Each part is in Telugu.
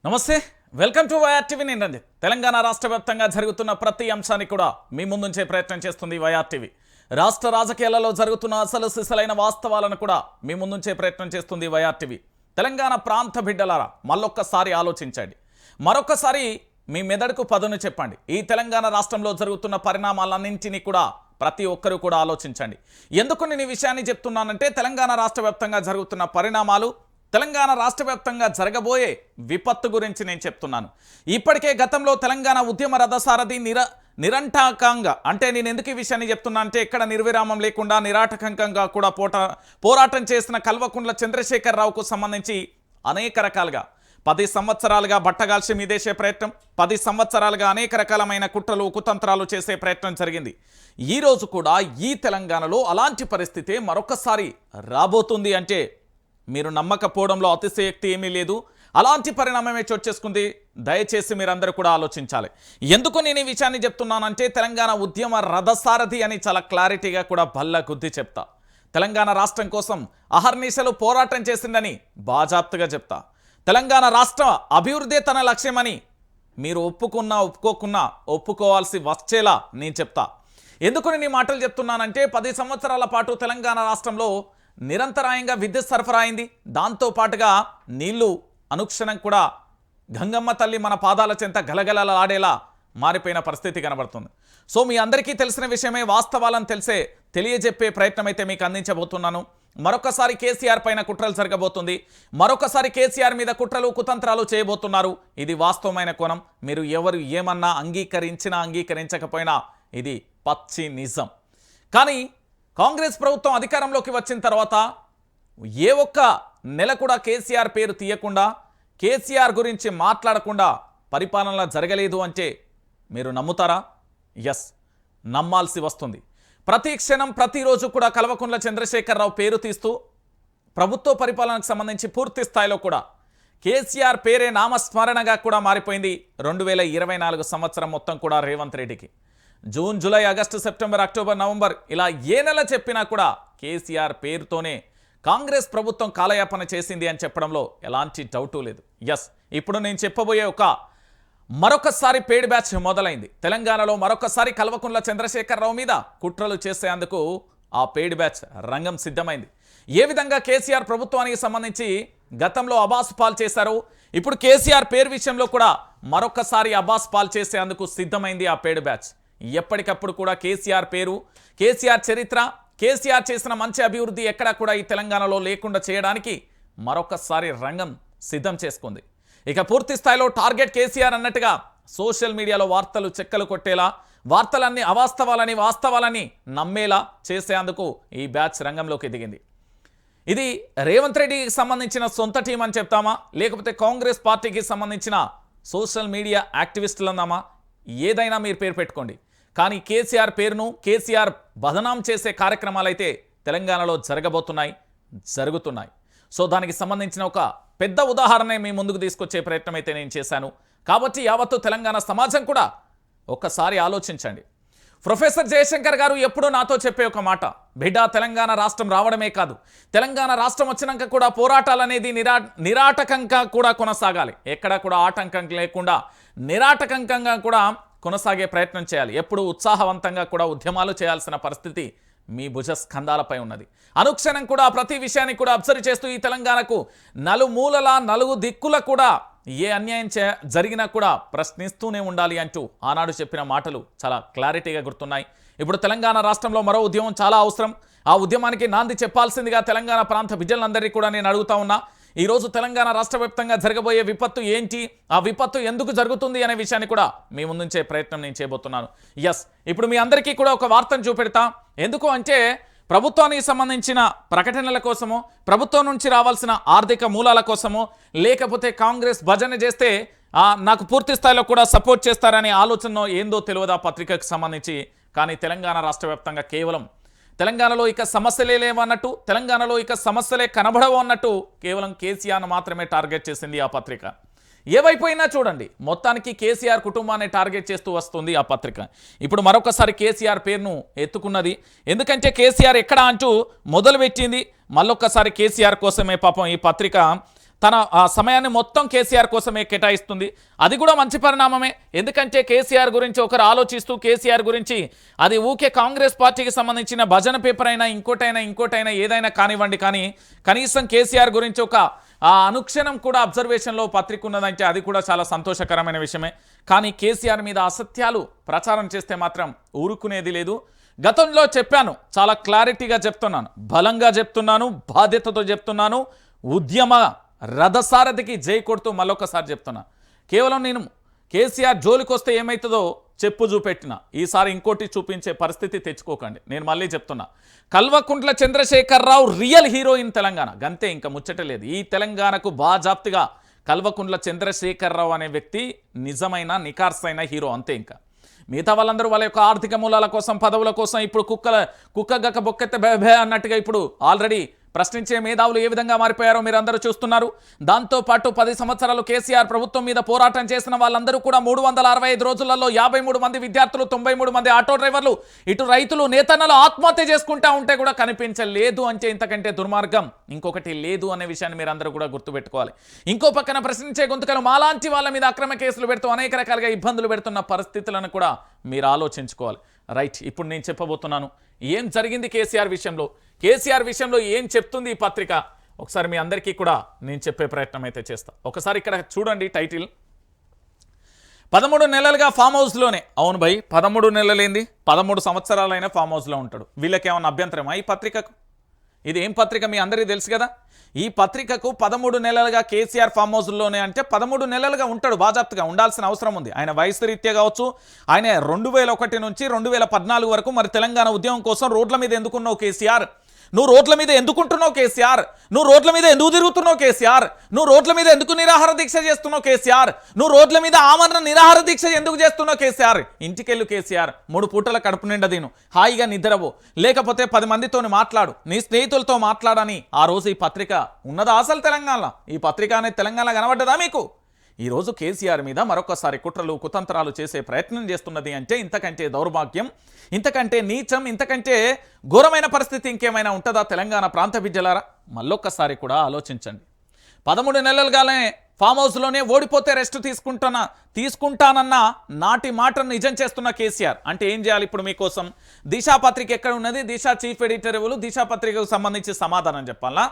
నమస్తే వెల్కమ్ టు వైఆర్ టీవీ. నేను రంజిత్. తెలంగాణ రాష్ట్ర వ్యాప్తంగా జరుగుతున్న ప్రతి అంశాన్ని కూడా మీ ముందుంచే ప్రయత్నం చేస్తుంది వైఆర్ టీవీ. రాష్ట్ర రాజకీయాలలో జరుగుతున్న అసలు సిసలైన వాస్తవాలను కూడా మీ ముందుంచే ప్రయత్నం చేస్తుంది వైఆర్ టీవీ. తెలంగాణ ప్రాంత బిడ్డలారా, మళ్ళొక్కసారి ఆలోచించండి, మరొకసారి మీ మెదడుకు పదును చెప్పండి. ఈ తెలంగాణ రాష్ట్రంలో జరుగుతున్న పరిణామాలన్నింటినీ కూడా ప్రతి ఒక్కరూ కూడా ఆలోచించండి. ఎందుకు నేను ఈ విషయాన్ని చెప్తున్నానంటే, తెలంగాణ రాష్ట్ర వ్యాప్తంగా జరుగుతున్న పరిణామాలు, తెలంగాణ రాష్ట్ర వ్యాప్తంగా జరగబోయే విపత్తు గురించి నేను చెప్తున్నాను. ఇప్పటికే గతంలో తెలంగాణ ఉద్యమ రథసారథి నిరంటకంగా, అంటే నేను ఎందుకు ఈ విషయాన్ని చెప్తున్నా అంటే, ఎక్కడ నిర్విరామం లేకుండా నిరాటకంకంగా కూడా పోరాటం చేసిన కల్వకుంట్ల చంద్రశేఖరరావుకు సంబంధించి అనేక రకాలుగా 10 సంవత్సరాలుగా బట్టగాల్చి మీదేసే ప్రయత్నం, 10 సంవత్సరాలుగా అనేక రకాలమైన కుట్రలు కుతంత్రాలు చేసే ప్రయత్నం జరిగింది. ఈరోజు కూడా ఈ తెలంగాణలో అలాంటి పరిస్థితి మరొకసారి రాబోతుంది అంటే మీరు నమ్మకపోవడంలో అతిశయోక్తి ఏమీ లేదు. అలాంటి పరిణామమే చోటు చేసుకుంది. దయచేసి మీరందరూ కూడా ఆలోచించాలి. ఎందుకు నేను ఈ విషయాన్ని చెప్తున్నానంటే, తెలంగాణ ఉద్యమ రథసారథి అని చాలా క్లారిటీగా కూడా బల్ల గుద్ది చెప్తా. తెలంగాణ రాష్ట్రం కోసం అహర్నిశలు పోరాటం చేసిందని బాజాప్తుగా చెప్తా. తెలంగాణ రాష్ట్ర అభివృద్ధి తన లక్ష్యమని మీరు ఒప్పుకున్నా ఒప్పుకోకున్నా ఒప్పుకోవాల్సి వచ్చేలా నేను చెప్తా. ఎందుకు నేను ఈ మాటలు చెప్తున్నానంటే, 10 సంవత్సరాల పాటు తెలంగాణ రాష్ట్రంలో నిరంతరాయంగా విద్యుత్ సరఫరా అయింది. దాంతోపాటుగా నీళ్లు అనుక్షణం కూడా గంగమ్మ తల్లి మన పాదాల చెంత గలగలలాడేలా మారిపోయిన పరిస్థితి కనబడుతుంది. సో మీ అందరికీ తెలిసిన విషయమే, వాస్తవాలను తెలియజెప్పే ప్రయత్నం అయితే మీకు అందించబోతున్నాను. మరొకసారి కేసీఆర్ పైన కుట్రలు జరగబోతుంది. మరొకసారి కేసీఆర్ మీద కుట్రలు కుతంత్రాలు చేయబోతున్నారు. ఇది వాస్తవమైన కోణం. మీరు ఎవరు ఏమన్నా అంగీకరించినా అంగీకరించకపోయినా ఇది పచ్చి నిజం. కానీ కాంగ్రెస్ ప్రభుత్వం అధికారంలోకి వచ్చిన తర్వాత ఏ ఒక్క నెల కూడా కేసీఆర్ పేరు తీయకుండా, కేసీఆర్ గురించి మాట్లాడకుండా పరిపాలన జరగలేదు అంటే మీరు నమ్ముతారా? ఎస్, నమ్మాల్సి వస్తుంది. ప్రతి క్షణం ప్రతిరోజు కూడా కల్వకుంట్ల చంద్రశేఖరరావు పేరు తీస్తూ ప్రభుత్వ పరిపాలనకు సంబంధించి పూర్తి స్థాయిలో కూడా కేసీఆర్ పేరే నామస్మరణగా కూడా మారిపోయింది 2024 సంవత్సరం మొత్తం కూడా రేవంత్ రెడ్డికి. June, July, August, September, October, November ఇలా ఏ నెల చెప్పినా కూడా కేసీఆర్ పేరుతోనే కాంగ్రెస్ ప్రభుత్వం కాలయాపన చేసింది అని చెప్పడంలో ఎలాంటి డౌటు లేదు. ఎస్, ఇప్పుడు నేను చెప్పబోయే మరొకసారి పేడ్ బ్యాచ్ మొదలైంది. తెలంగాణలో మరొకసారి కల్వకుంట్ల చంద్రశేఖరరావు మీద కుట్రలు చేసేందుకు ఆ పేడ్ బ్యాచ్ రంగం సిద్ధమైంది. ఏ విధంగా కేసీఆర్ ప్రభుత్వానికి సంబంధించి గతంలో అబాస్ పాల్ చేశారు, ఇప్పుడు కేసీఆర్ పేరు విషయంలో కూడా మరొకసారి అబాస్ పాల్ చేసేందుకు సిద్ధమైంది ఆ పేడ్ బ్యాచ్. ఎప్పటికప్పుడు కూడా కేసీఆర్ పేరు, కేసీఆర్ చరిత్ర, కేసీఆర్ చేసిన మంచి అభివృద్ధి ఎక్కడా కూడా ఈ తెలంగాణలో లేకుండా చేయడానికి మరొకసారి రంగం సిద్ధం చేసుకుంది. ఇక పూర్తి స్థాయిలో టార్గెట్ కేసీఆర్ అన్నట్టుగా సోషల్ మీడియాలో వార్తలు చెక్కలు కొట్టేలా, వార్తలన్నీ అవాస్తవాలని వాస్తవాలని నమ్మేలా చేసేందుకు ఈ బ్యాచ్ రంగంలోకి దిగింది. ఇది రేవంత్ రెడ్డికి సంబంధించిన సొంత టీం అని చెప్తామా, లేకపోతే కాంగ్రెస్ పార్టీకి సంబంధించిన సోషల్ మీడియా యాక్టివిస్టులు అన్నామా, ఏదైనా మీరు పేరు పెట్టుకోండి. కానీ కేసీఆర్ పేరును, కేసీఆర్ బదనాం చేసే కార్యక్రమాలు అయితే తెలంగాణలో జరుగుతున్నాయి. సో దానికి సంబంధించిన ఒక పెద్ద ఉదాహరణ మీ ముందుకు తీసుకొచ్చే ప్రయత్నం అయితే నేను చేశాను. కాబట్టి యావత్తు తెలంగాణ సమాజం కూడా ఒక్కసారి ఆలోచించండి. ప్రొఫెసర్ జయశంకర్ గారు ఎప్పుడూ నాతో చెప్పే ఒక మాట, బిడ్డ తెలంగాణ రాష్ట్రం రావడమే కాదు, తెలంగాణ రాష్ట్రం వచ్చినాక కూడా పోరాటాలు అనేది నిరాటకంగా కూడా కొనసాగాలి. ఎక్కడా కూడా ఆటంకం లేకుండా నిరాటకంకంగా కూడా కొనసాగే ప్రయత్నం చేయాలి. ఎప్పుడు ఉత్సాహవంతంగా కూడా ఉద్యమాలు చేయాల్సిన పరిస్థితి మీ భుజస్కంధాలపై ఉన్నది. అనుక్షణం కూడా ప్రతి విషయాన్ని కూడా అబ్జర్వ్ చేస్తూ ఈ తెలంగాణకు నలుమూలల నలుగు దిక్కుల కూడా ఏ అన్యాయం జరిగినా కూడా ప్రశ్నిస్తూనే ఉండాలి అంటూ ఆనాడు చెప్పిన మాటలు చాలా క్లారిటీగా గుర్తున్నాయి. ఇప్పుడు తెలంగాణ రాష్ట్రంలో మరో ఉద్యమం చాలా అవసరం. ఆ ఉద్యమానికి నాంది చెప్పాల్సిందిగా తెలంగాణ ప్రాంత బిడ్డలందరినీ కూడా నేను అడుగుతా ఉన్నా. ఈరోజు తెలంగాణ రాష్ట్ర వ్యాప్తంగా జరగబోయే విపత్తు ఏంటి, ఆ విపత్తు ఎందుకు జరుగుతుంది అనే విషయాన్ని కూడా మీ ముందుంచే ప్రయత్నం నేను చేయబోతున్నాను. ఎస్, ఇప్పుడు మీ అందరికీ కూడా ఒక వార్తను చూపెడతా. ఎందుకు అంటే, ప్రభుత్వానికి సంబంధించిన ప్రకటనల కోసమో, ప్రభుత్వం నుంచి రావాల్సిన ఆర్థిక మూలాల కోసమో, లేకపోతే కాంగ్రెస్ భజన చేస్తే నాకు పూర్తి స్థాయిలో కూడా సపోర్ట్ చేస్తారనే ఆలోచన ఏందో తెలియదు ఆ పత్రికకు సంబంధించి. కానీ తెలంగాణ రాష్ట్ర వ్యాప్తంగా కేవలం తెలంగాణలో ఇక సమస్యలే లేవన్నట్టు, తెలంగాణలో ఇక సమస్యలే కనబడవు అన్నట్టు కేవలం కేసీఆర్ను మాత్రమే టార్గెట్ చేసింది ఆ పత్రిక. ఏవైపోయినా చూడండి, మొత్తానికి కేసీఆర్ కుటుంబాన్ని టార్గెట్ చేస్తూ వస్తుంది ఆ పత్రిక. ఇప్పుడు మరొకసారి కేసీఆర్ పేరును ఎత్తుకున్నది. ఎందుకంటే కేసీఆర్ ఎక్కడ అంటూ మొదలుపెట్టింది. మళ్ళొక్కసారి కేసీఆర్ కోసమే పాపం ఈ పత్రిక తన సమయాన్ని మొత్తం కేసీఆర్ కోసమే కేటాయిస్తుంది. అది కూడా మంచి పరిణామమే. ఎందుకంటే కేసీఆర్ గురించి ఒకరు ఆలోచిస్తూ కేసీఆర్ గురించి అది ఊకే కాంగ్రెస్ పార్టీకి సంబంధించిన భజన పేపర్ అయినా ఇంకోటైనా ఏదైనా కానివ్వండి, కానీ కనీసం కేసీఆర్ గురించి ఒక అనుక్షణం కూడా అబ్జర్వేషన్లో పత్రిక ఉన్నదంటే అది కూడా చాలా సంతోషకరమైన విషయమే. కానీ కేసీఆర్ మీద అసత్యాలు ప్రచారం చేస్తే మాత్రం ఊరుకునేది లేదు. గతంలో చెప్పాను, చాలా క్లారిటీగా చెప్తున్నాను, బలంగా చెప్తున్నాను, బాధ్యతతో చెప్తున్నాను. ఉద్యమ రథసారథికి జై కొడుతూ మళ్ళొకసారి చెప్తున్నా, కేవలం నేను కేసీఆర్ జోలికొస్తే ఏమవుతుందో చెప్పు చూపెట్టిన, ఈసారి ఇంకోటి చూపించే పరిస్థితి తెచ్చుకోకండి. నేను మళ్ళీ చెప్తున్నా, Kalvakuntla Chandrasekhar Rao real hero in Telangana, గంతే, ఇంకా ముచ్చట లేదు. ఈ తెలంగాణకు బాజాప్తిగా కల్వకుంట్ల చంద్రశేఖరరావు అనే వ్యక్తి నిజమైన నికార్సైన హీరో, అంతే. ఇంకా మిగతా వాళ్ళందరూ వాళ్ళ యొక్క ఆర్థిక మూలాల కోసం, పదవుల కోసం ఇప్పుడు కుక్క గక్క బొక్కెత్త బే అన్నట్టుగా ఇప్పుడు ఆల్రెడీ ప్రశ్నించే మేధావులు ఏ విధంగా మారిపోయారో మీరు అందరూ చూస్తున్నారు. దాంతోపాటు 10 సంవత్సరాలు కేసీఆర్ ప్రభుత్వం మీద పోరాటం చేసిన వాళ్ళందరూ కూడా 365 రోజులలో 53 మంది విద్యార్థులు, 93 మంది ఆటో డ్రైవర్లు, ఇటు రైతులు, నేతన్నలు ఆత్మహత్య చేసుకుంటా ఉంటే కూడా కనిపించలేదు అంటే ఇంతకంటే దుర్మార్గం ఇంకొకటి లేదు అనే విషయాన్ని మీరు అందరూ కూడా గుర్తుపెట్టుకోవాలి. ఇంకో పక్కన ప్రశ్నించే గొంతుకలు మాలాంటి వాళ్ళ మీద అక్రమ కేసులు పెడుతూ అనేక రకాలుగా ఇబ్బందులు పెడుతున్న పరిస్థితులను కూడా మీరు ఆలోచించుకోవాలి. రైట్, ఇప్పుడు నేను చెప్పబోతున్నాను ఏం జరిగింది కేసీఆర్ విషయంలో ఏం చెప్తుంది ఈ పత్రిక, ఒకసారి మీ అందరికీ కూడా నేను చెప్పే ప్రయత్నం అయితే చేస్తా. ఒకసారి ఇక్కడ చూడండి టైటిల్, 13 నెలలుగా ఫామ్ హౌస్లోనే. అవును భయ్, 13 నెలలేంది, 13 సంవత్సరాలైనా ఫామ్ హౌస్లో ఉంటాడు. వీళ్ళకేమన్నా అభ్యంతరమా ఈ పత్రికకు? ఇది ఏం పత్రిక మీ అందరికీ తెలుసు కదా. ఈ పత్రికకు 13 నెలలుగా కేసీఆర్ ఫామ్ హౌస్లోనే అంటే 13 నెలలుగా ఉంటాడు, బాజాప్తుగా ఉండాల్సిన అవసరం ఉంది. ఆయన వయసు రీత్యా కావచ్చు, ఆయన 2001 నుంచి 2014 వరకు మరి తెలంగాణ ఉద్యమం కోసం రోడ్ల మీద ఎందుకున్నావు కేసీఆర్, నువ్వు రోడ్ల మీద ఎందుకుంటున్నావు కేసీఆర్, నువ్వు రోడ్ల మీద ఎందుకు తిరుగుతున్నావు కేసీఆర్, నువ్వు రోడ్ల మీద ఎందుకు నిరాహార దీక్ష చేస్తున్నావు కేసీఆర్, నువ్వు రోడ్ల మీద ఆమరణ నిరాహార దీక్ష ఎందుకు చేస్తున్నావు కేసీఆర్, ఇంటికెళ్ళు కేసీఆర్, 3 పూటల కడుపు నిండా తిను, హాయిగా నిద్రపో, లేకపోతే 10 మందితో మాట్లాడు, నీ స్నేహితులతో మాట్లాడని ఆ రోజు ఈ పత్రిక ఉన్నదా అసలు తెలంగాణలో? ఈ పత్రిక అనేది తెలంగాణ కనబడ్డదా మీకు? ఈరోజు కేసీఆర్ మీద మరొకసారి కుట్రలు కుతంత్రాలు చేసే ప్రయత్నం చేస్తున్నది అంటే ఇంతకంటే దౌర్భాగ్యం, ఇంతకంటే నీచం, ఇంతకంటే ఘోరమైన పరిస్థితి ఇంకేమైనా ఉంటుందా తెలంగాణ ప్రాంత బిడ్డలారా? మళ్ళొక్కసారి కూడా ఆలోచించండి. 13 నెలలుగానే ఫామ్ హౌస్లోనే ఓడిపోతే రెస్ట్ తీసుకుంటానన్న నాటి మాటను నిజం చేస్తున్న కేసీఆర్ అంటే ఏం చేయాలి ఇప్పుడు మీకోసం? దిశా పత్రిక ఎక్కడ ఉన్నది, దిశా చీఫ్ ఎడిటర్ ఎవరు, దిశా పత్రికకు సంబంధించి సమాధానం చెప్పాలా,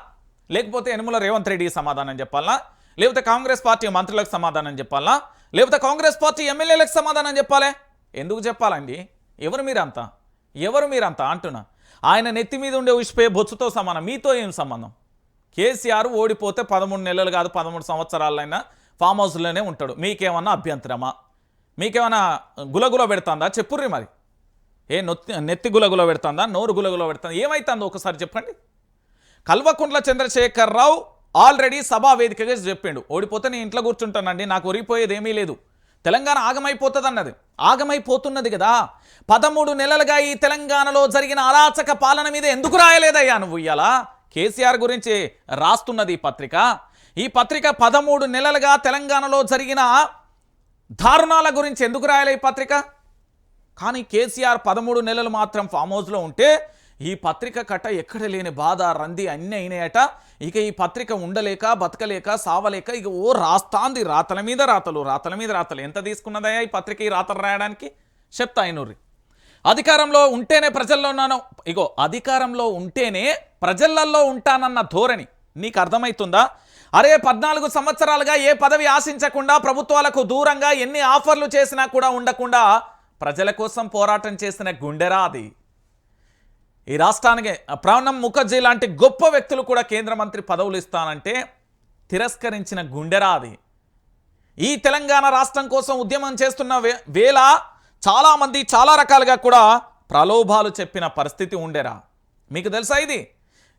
లేకపోతే యనుమల రేవంత్ రెడ్డికి సమాధానం చెప్పాలా, లేకపోతే కాంగ్రెస్ పార్టీ మంత్రులకు సమాధానం చెప్పాలా, లేకపోతే కాంగ్రెస్ పార్టీ ఎమ్మెల్యేలకు సమాధానం చెప్పాలి? ఎందుకు చెప్పాలండి? ఎవరు మీరంతా అంటున్నా. ఆయన నెత్తి మీద ఉండే ఉష్పే బొచ్చుతో సమానం, మీతో ఏం సంబంధం? కేసీఆర్ ఓడిపోతే 13 నెలలు కాదు 13 సంవత్సరాలైనా ఫామ్ హౌస్లోనే ఉంటాడు. మీకేమన్నా అభ్యంతరమా? మీకేమన్నా గులగుల పెడుతుందా? చెప్పుర్రి మరి. నెత్తి గులగుల పెడుతుందా, నోరు గులగుల పెడుతుందా, ఏమైతుందో ఒకసారి చెప్పండి. కల్వకుంట్ల చంద్రశేఖరరావు ఆల్రెడీ సభా వేదికగా చెప్పిండు, ఓడిపోతే నేను ఇంట్లో కూర్చుంటానండి, నాకు ఒరిగిపోయేది ఏమీ లేదు, తెలంగాణ ఆగమైపోతుంది అన్నది. ఆగమైపోతున్నది కదా. 13 నెలలుగా ఈ తెలంగాణలో జరిగిన అరాచక పాలన మీద ఎందుకు రాయలేదయ్యా నువ్వు? ఇయ్యాలా కేసీఆర్ గురించి రాస్తున్నది ఈ పత్రిక. ఈ పత్రిక 13 నెలలుగా తెలంగాణలో జరిగిన దారుణాల గురించి ఎందుకు రాయలే ఈ పత్రిక? కానీ కేసీఆర్ 13 నెలలు మాత్రం ఫామ్ హౌస్లో ఉంటే ఈ పత్రిక కట్ట ఎక్కడ లేని బాధ, రంది అన్నీ అయినాయట. ఇక ఈ పత్రిక ఉండలేక, బతకలేక, సావలేక ఇక రాస్తాంది, రాతల మీద రాతలు. ఎంత తీసుకున్నదయ్యా ఈ పత్రిక ఈ రాతలు రాయడానికి? చెప్తా అయినూరి. అధికారంలో ఉంటేనే ప్రజల్లో ఉన్నాను, అధికారంలో ఉంటేనే ప్రజలల్లో ఉంటానన్న ధోరణి నీకు అర్థమవుతుందా? అరే 14 సంవత్సరాలుగా ఏ పదవి ఆశించకుండా, ప్రభుత్వాలకు దూరంగా ఎన్ని ఆఫర్లు చేసినా కూడా ఉండకుండా ప్రజల కోసం పోరాటం చేసిన గుండెరా అది. ఈ రాష్ట్రానికి ప్రణబ్ ముఖర్జీ లాంటి గొప్ప వ్యక్తులు కూడా కేంద్ర మంత్రి పదవులు ఇస్తానంటే తిరస్కరించిన గుండెరా అది. ఈ తెలంగాణ రాష్ట్రం కోసం ఉద్యమం చేస్తున్న వేళ చాలామంది చాలా రకాలుగా కూడా ప్రలోభాలు చెప్పిన పరిస్థితి ఉండేరా? మీకు తెలుసా ఇది?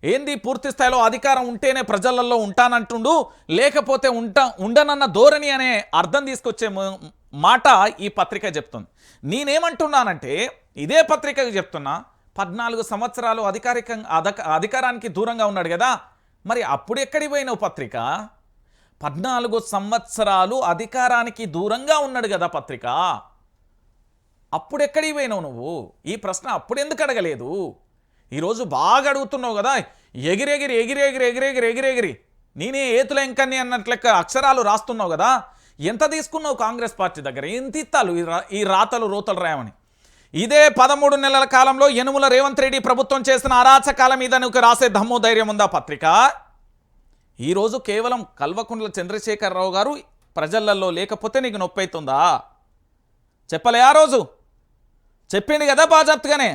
ఏంది పూర్తి స్థాయిలో అధికారం ఉంటేనే ప్రజలలో ఉంటానంటుండు, లేకపోతే ఉండనన్న ధోరణి అనే అర్థం తీసుకొచ్చే మాట ఈ పత్రిక చెప్తుంది. నేనేమంటున్నానంటే ఇదే పత్రికకు చెప్తున్నా, 14 సంవత్సరాలు అధికారానికి దూరంగా ఉన్నాడు కదా, మరి అప్పుడు ఎక్కడికి పోయినావు పత్రిక? 14 సంవత్సరాలు అధికారానికి దూరంగా ఉన్నాడు కదా పత్రిక, అప్పుడు ఎక్కడికి పోయినావు నువ్వు? ఈ ప్రశ్న అప్పుడు ఎందుకు అడగలేదు? ఈరోజు బాగా అడుగుతున్నావు కదా, ఎగిరెగిరి నేనే ఏతుల ఎంకన్ని అన్నట్లెక్క అక్షరాలు రాస్తున్నావు కదా, ఎంత తీసుకున్నావు కాంగ్రెస్ పార్టీ దగ్గర? ఎంత ఇత్తాలు ఈ రాతలు రోతలు రాయమని? ఇదే 13 నెలల కాలంలో యనుమల రేవంత్ రెడ్డి ప్రభుత్వం చేసిన అరాచకాల మీద నువ్వు రాసే దమ్ము ధైర్యం ఉందా పత్రిక? ఈరోజు కేవలం కల్వకుంట్ల చంద్రశేఖరరావు గారు ప్రజలలో లేకపోతే నీకు నొప్పి అవుతుందా? చెప్పలే ఆ రోజు? చెప్పింది కదా బాజాప్తగానే.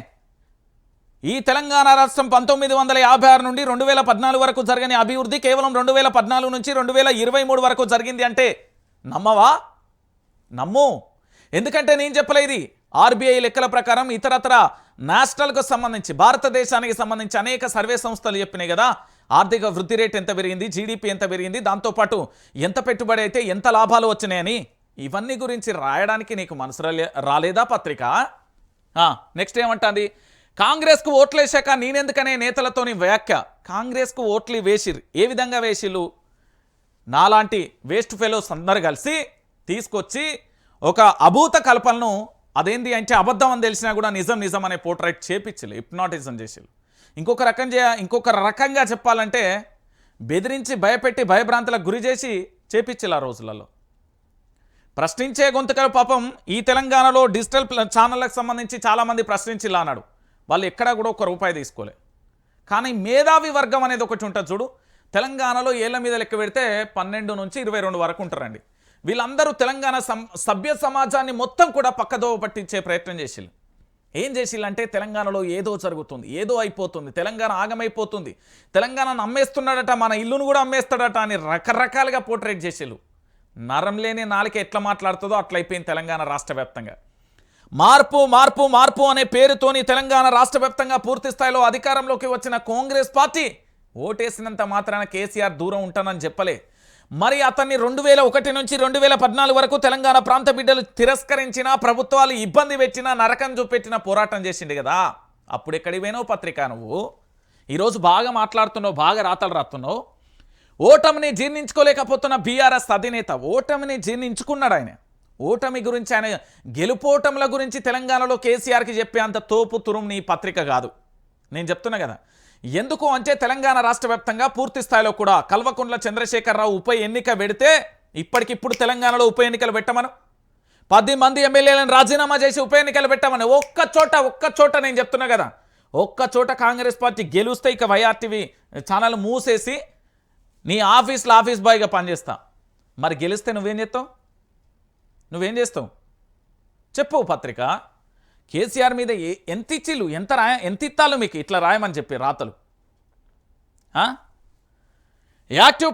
ఈ తెలంగాణ రాష్ట్రం 1956 నుండి 2014 వరకు జరగని అభివృద్ధి కేవలం 2014 నుంచి 2023 వరకు జరిగింది అంటే నమ్మవా? నమ్ము. ఎందుకంటే నేను చెప్పలేదు. ఆర్బీఐ లెక్కల ప్రకారం ఇతరత్ర నేషనల్కు సంబంధించి భారతదేశానికి సంబంధించి అనేక సర్వే సంస్థలు చెప్పినాయి కదా, ఆర్థిక వృద్ధి రేట్ ఎంత పెరిగింది, జీడిపి ఎంత పెరిగింది, దాంతోపాటు ఎంత పెట్టుబడి అయితే ఎంత లాభాలు వచ్చినాయని. ఇవన్నీ గురించి రాయడానికి నీకు మనసు రాలేదా పత్రిక? నెక్స్ట్ ఏమంటుంది? కాంగ్రెస్కు ఓట్లు వేసాక నేనెందుకనే నేతలతోని వ్యాఖ్య. కాంగ్రెస్కు ఓట్లు వేసిరు, ఏ విధంగా వేసిళ్ళు? నాలాంటి వేస్ట్ ఫెలోస్ అందరు కలిసి తీసుకొచ్చి ఒక అభూత కల్పనను, అదేంది అంటే అబద్ధం అని తెలిసినా కూడా నిజం నిజం అనే పోర్ట్రైట్ చేపించలే, హిప్నాటిజం చేసిళ్ళు. ఇంకొక రకంగా చెప్పాలంటే బెదిరించి భయపెట్టి భయభ్రాంతులకు గురి చేసి చేపించిల్లు ఆ రోజులలో. ప్రశ్నించే గొంతుకలు పాపం ఈ తెలంగాణలో డిజిటల్ ఛానళ్ళకు సంబంధించి చాలామంది ప్రశ్నించిల్లా అన్నాడు. వాళ్ళు ఎక్కడా కూడా ₹1 తీసుకోలే. కానీ మేధావి వర్గం అనేది ఒకటి ఉంటుంది చూడు, తెలంగాణలో ఏళ్ల మీద లెక్క పెడితే 12 నుంచి 22 వరకు ఉంటారండి. వీళ్ళందరూ తెలంగాణ సభ్య సమాజాన్ని మొత్తం కూడా పక్కదోవ పట్టించే ప్రయత్నం చేసిళ్ళు. ఏం చేసిల్లంటే తెలంగాణలో ఏదో జరుగుతుంది, ఏదో అయిపోతుంది, తెలంగాణ ఆగమైపోతుంది, తెలంగాణను అమ్మేస్తున్నాడట, మన ఇల్లును కూడా అమ్మేస్తాడట అని రకరకాలుగా పోర్ట్రేట్ చేసిళ్ళు. నరం లేని నాలుక ఎట్లా మాట్లాడుతుందో అట్లయిపోయింది తెలంగాణ రాష్ట్ర వ్యాప్తంగా. మార్పు మార్పు మార్పు అనే పేరుతోని తెలంగాణ రాష్ట్ర వ్యాప్తంగా పూర్తి స్థాయిలో అధికారంలోకి వచ్చిన కాంగ్రెస్ పార్టీ ఓటేసినంత మాత్రాన కేసీఆర్ దూరం ఉంటానని చెప్పలే. మరి అతన్ని 2001 నుంచి 2014 వరకు తెలంగాణ ప్రాంత బిడ్డలు తిరస్కరించిన, ప్రభుత్వాలు ఇబ్బంది పెట్టిన, నరకం చూపెట్టిన పోరాటం చేసిండు కదా. అప్పుడు ఎక్కడికి పోయినావు పత్రిక? నువ్వు ఈరోజు బాగా మాట్లాడుతున్నావు, బాగా రాతలు రాస్తున్నావు. ఓటమిని జీర్ణించుకోలేకపోతున్న బీఆర్ఎస్ అధినేత ఓటమిని జీర్ణించుకున్నాడు. ఆయన ఓటమి గురించి, ఆయన గెలుపోటముల గురించి తెలంగాణలో కేసీఆర్కి చెప్పే అంత తోపు తురుం నీ పత్రిక కాదు. నేను చెప్తున్నా కదా. ఎందుకు అంటే తెలంగాణ రాష్ట్ర వ్యాప్తంగా పూర్తి స్థాయిలో కూడా కల్వకుంట్ల చంద్రశేఖరరావు ఉప ఎన్నిక పెడితే ఇప్పటికిప్పుడు తెలంగాణలో ఉప ఎన్నికలు పెట్టమను, 10 మంది ఎమ్మెల్యేలను రాజీనామా చేసి ఉప ఎన్నికలు పెట్టమని ఒక్క చోట నేను చెప్తున్నా కదా, ఒక్క చోట కాంగ్రెస్ పార్టీ గెలుస్తే ఇక వైఆర్టీవీ ఛానల్ మూసేసి నీ ఆఫీస్ బాయ్గా పనిచేస్తా. మరి గెలిస్తే నువ్వేం చేస్తావు? చెప్పు పత్రిక. కేసీఆర్ మీద ఎంత ఇచ్చిళ్ళు, ఎంత ఇత్తాలు మీకు ఇట్లా రాయమని చెప్పి రాతలు? యాక్టివ్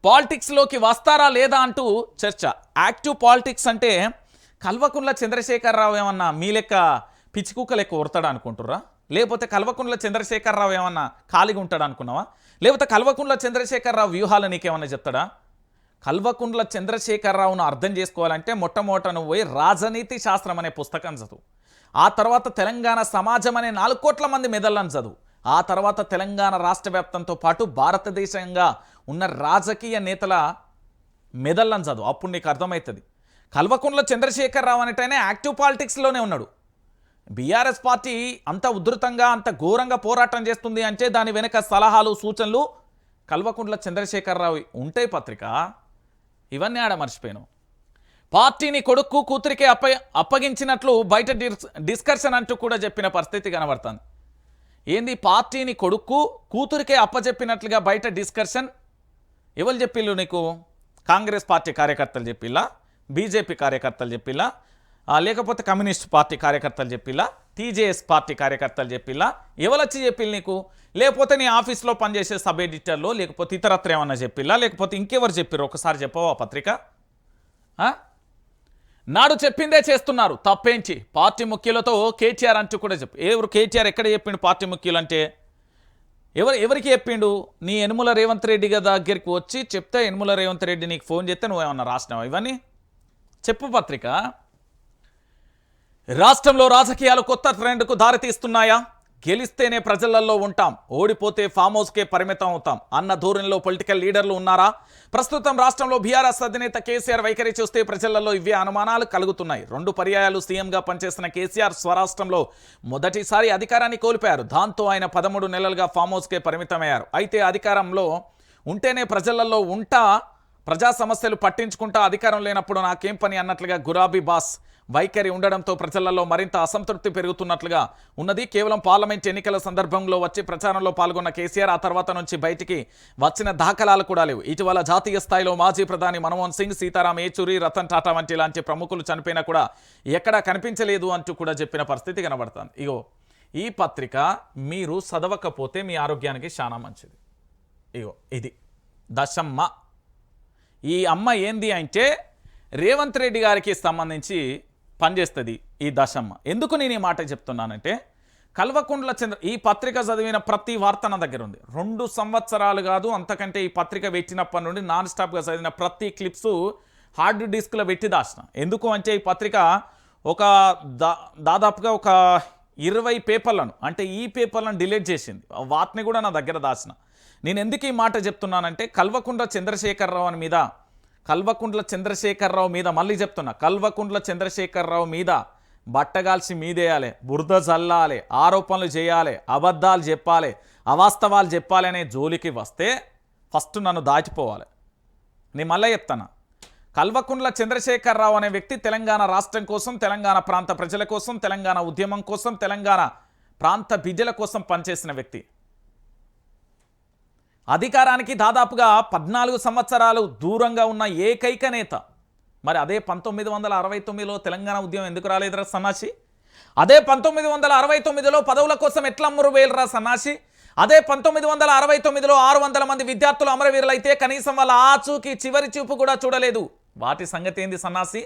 పాలిటిక్స్లోకి వస్తారా లేదా అంటూ చర్చ. యాక్టివ్ పాలిటిక్స్ అంటే కల్వకుంట్ల చంద్రశేఖరరావు ఏమన్నా మీ లెక్క పిచ్చి కుక్క లెక్క ఉడతాడు అనుకుంటుర్రా? లేకపోతే కల్వకుంట్ల చంద్రశేఖరరావు ఏమన్నా ఖాళీగా ఉంటాడు అనుకున్నావా? లేకపోతే కల్వకుంట్ల చంద్రశేఖరరావు వ్యూహాలు నీకేమన్నా చెప్తాడా? కల్వకుంట్ల చంద్రశేఖరరావును అర్థం చేసుకోవాలంటే మొట్టమొదట నువ్వు పోయి రాజనీతి శాస్త్రం అనే పుస్తకం చదువు. ఆ తర్వాత తెలంగాణ సమాజం అనే 4 కోట్ల మంది మెదళ్ళను చదువు. ఆ తర్వాత తెలంగాణ రాష్ట్ర వ్యాప్తంతో పాటు భారతదేశంగా ఉన్న రాజకీయ నేతల మెదళ్ళను చదువు. అప్పుడు నీకు అర్థమవుతుంది. కల్వకుంట్ల చంద్రశేఖరరావు అనేటైనా యాక్టివ్ పాలిటిక్స్లోనే ఉన్నాడు. బీఆర్ఎస్ పార్టీ అంత ఉధృతంగా, అంత ఘోరంగా పోరాటం చేస్తుంది అంటే దాని వెనక సలహాలు, సూచనలు కల్వకుంట్ల చంద్రశేఖరరావు ఉంటాయి పత్రిక. ఇవన్నీ ఆడ మర్చిపోయాను. పార్టీని కొడుకు కూతురికే అప్పగించినట్లు బయట డిస్కషన్ అంటూ కూడా చెప్పిన పరిస్థితి కనబడుతుంది. ఏంది పార్టీని కొడుకు కూతురికే అప్పచెప్పినట్లుగా బయట డిస్కషన్? ఎవరు చెప్పిళ్ళు నీకు? కాంగ్రెస్ పార్టీ కార్యకర్తలు చెప్పిల్లా? బీజేపీ కార్యకర్తలు చెప్పిల్లా? లేకపోతే కమ్యూనిస్ట్ పార్టీ కార్యకర్తలు చెప్పిల్లా? టీజేఎస్ పార్టీ కార్యకర్తలు చెప్పిల్లా? ఎవరొచ్చి చెప్పిల్లు నీకు? లేకపోతే నీ ఆఫీస్లో పనిచేసే సబ్ ఎడిటర్లో, లేకపోతే ఇతరత్ర ఏమన్నా చెప్పిల్లా? లేకపోతే ఇంకెవరు చెప్పిర్రు? ఒకసారి చెప్పవా పత్రిక? నాడు చెప్పిందే చేస్తున్నారు, తప్పేంచి? పార్టీ ముఖ్యులతో కేటీఆర్ అంటూ కూడా చెప్పు. ఎవరు కేటీఆర్ ఎక్కడ చెప్పిండు పార్టీ ముఖ్యులు అంటే? ఎవరికి చెప్పిండు? నీ యనుమల రేవంత్ రెడ్డి దగ్గరికి వచ్చి చెప్తే యనుమల రేవంత్ రెడ్డి నీకు ఫోన్ చేస్తే నువ్వేమన్నా రాసినావా? ఇవన్నీ చెప్పు పత్రిక. రాష్ట్రంలో రాజకీయాలు కొత్త ట్రెండ్కు దారితీస్తున్నాయా? గెలిస్తేనే ప్రజలలో ఉంటాం, ఓడిపోతే ఫామ్ హౌస్కే పరిమితం అవుతాం అన్న ధోరణిలో పొలిటికల్ లీడర్లు ఉన్నారా? ప్రస్తుతం రాష్ట్రంలో బీఆర్ఎస్ అధినేత కేసీఆర్ వైఖరి చూస్తే ప్రజలలో ఇవే అనుమానాలు కలుగుతున్నాయి. 2 పర్యాయాలు సీఎంగా పనిచేసిన కేసీఆర్ స్వరాష్ట్రంలో మొదటిసారి అధికారాన్ని కోల్పోయారు. దాంతో ఆయన 13 నెలలుగా ఫామ్ హౌస్కే పరిమితమయ్యారు. అయితే అధికారంలో ఉంటేనే ప్రజలలో ఉంటా, ప్రజా సమస్యలు పట్టించుకుంటా, అధికారం లేనప్పుడు నాకేం పని అన్నట్లుగా గులాబీ బాస్ వైఖరి ఉండడంతో ప్రజలలో మరింత అసంతృప్తి పెరుగుతున్నట్లుగా ఉన్నది. కేవలం పార్లమెంట్ ఎన్నికల సందర్భంలో వచ్చి ప్రచారంలో పాల్గొన్న కేసీఆర్ ఆ తర్వాత నుంచి బయటికి వచ్చిన దాఖలాలు కూడా లేవు. ఇటీవల జాతీయ స్థాయిలో మాజీ ప్రధాని మన్మోహన్ సింగ్, సీతారాం ఏచూరి, రతన్ టాటా వంటి లాంటి ప్రముఖులు చనిపోయినా కూడా ఎక్కడా కనిపించలేదు అంటూ కూడా చెప్పిన పరిస్థితి కనబడుతుంది. ఇగో ఈ పత్రిక మీరు చదవకపోతే మీ ఆరోగ్యానికి చాలా మంచిది. ఇగో ఇది దశమ్మ. ఈ అమ్మ ఏంది అంటే రేవంత్ రెడ్డి గారికి సంబంధించి పనిచేస్తుంది ఈ దశమ్మ. ఎందుకు నేను ఈ మాట చెప్తున్నానంటే కల్వకుంట్ల చంద్ర ఈ పత్రిక చదివిన ప్రతి వార్త నా దగ్గర ఉంది. 2 సంవత్సరాలు కాదు అంతకంటే ఈ పత్రిక పెట్టినప్పటి నుండి నాన్ స్టాప్గా చదివిన ప్రతి క్లిప్స్ హార్డ్ డిస్క్లో పెట్టి దాచిన. ఎందుకు అంటే ఈ పత్రిక ఒక దాదాపుగా ఒక 20 పేపర్లను అంటే ఈ పేపర్లను డిలీట్ చేసింది. వాటిని కూడా నా దగ్గర దాచిన. నేను ఎందుకు ఈ మాట చెప్తున్నానంటే కల్వకుంట్ల చంద్రశేఖరరావు మీద మళ్ళీ చెప్తున్నా, కల్వకుంట్ల చంద్రశేఖరరావు మీద బట్టగాల్సి మీదేయాలి, బురద చల్లాలి, ఆరోపణలు చేయాలి, అబద్ధాలు చెప్పాలి, అవాస్తవాలు చెప్పాలి అనే జోలికి వస్తే ఫస్ట్ నన్ను దాచిపోవాలి. నేను మళ్ళీ చెప్తాను, కల్వకుంట్ల చంద్రశేఖరరావు అనే వ్యక్తి తెలంగాణ రాష్ట్రం కోసం, తెలంగాణ ప్రాంత ప్రజల కోసం, తెలంగాణ ఉద్యమం కోసం, తెలంగాణ ప్రాంత బిడ్డల కోసం పనిచేసిన వ్యక్తి. అధికారానికి దాదాపుగా 14 సంవత్సరాలు దూరంగా ఉన్న ఏకైక నేత. మరి అదే 1969లో తెలంగాణ ఉద్యమం ఎందుకు రాలేదురా సన్నాసి? అదే 1969లో పదవుల కోసం ఎట్లా అమ్మురు వేలురా సన్నాసి? అదే 1969లో 600 మంది విద్యార్థులు అమరవీరులైతే కనీసం వాళ్ళ ఆచూకి చివరి చూపు కూడా చూడలేదు. వాటి సంగతి ఏంది సన్నాసి?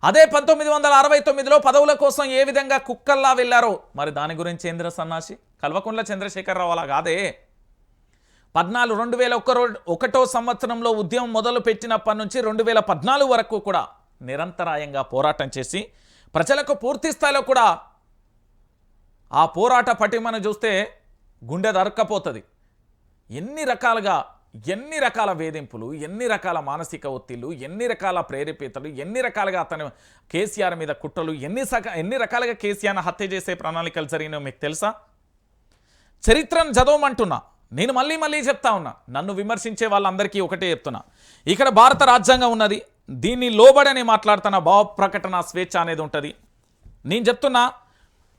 అదే 1969లో పదవుల కోసం ఏ విధంగా కుక్కల్లా వెళ్ళారో మరి దాని గురించి ఏంద్ర సన్నాసి? కల్వకుంట్ల చంద్రశేఖరరావు అలా కాదే. 2001 సంవత్సరంలో ఉద్యమం మొదలు పెట్టినప్పటి నుంచి 2014 వరకు కూడా నిరంతరాయంగా పోరాటం చేసి ప్రజలకు పూర్తి స్థాయిలో కూడా ఆ పోరాట పటిమను చూస్తే గుండె దరక్కపోతుంది. ఎన్ని రకాల వేధింపులు, ఎన్ని రకాల మానసిక ఒత్తిళ్లు, ఎన్ని రకాల ప్రేరేపితలు, ఎన్ని రకాలుగా అతను కేసీఆర్ మీద కుట్రలు, ఎన్ని రకాలుగా కేసీఆర్ను హత్య చేసే ప్రణాళికలు జరిగినాయో మీకు తెలుసా? చరిత్రను చదవమంటున్నా. నేను మళ్ళీ చెప్తా ఉన్నా, నన్ను విమర్శించే వాళ్ళందరికీ ఒకటే చెప్తున్నా, ఇక్కడ భారత రాజ్యాంగం ఉన్నది, దీన్ని లోబడని మాట్లాడుతున్న భావ ప్రకటన స్వేచ్ఛ అనేది ఉంటుంది. నేను చెప్తున్నా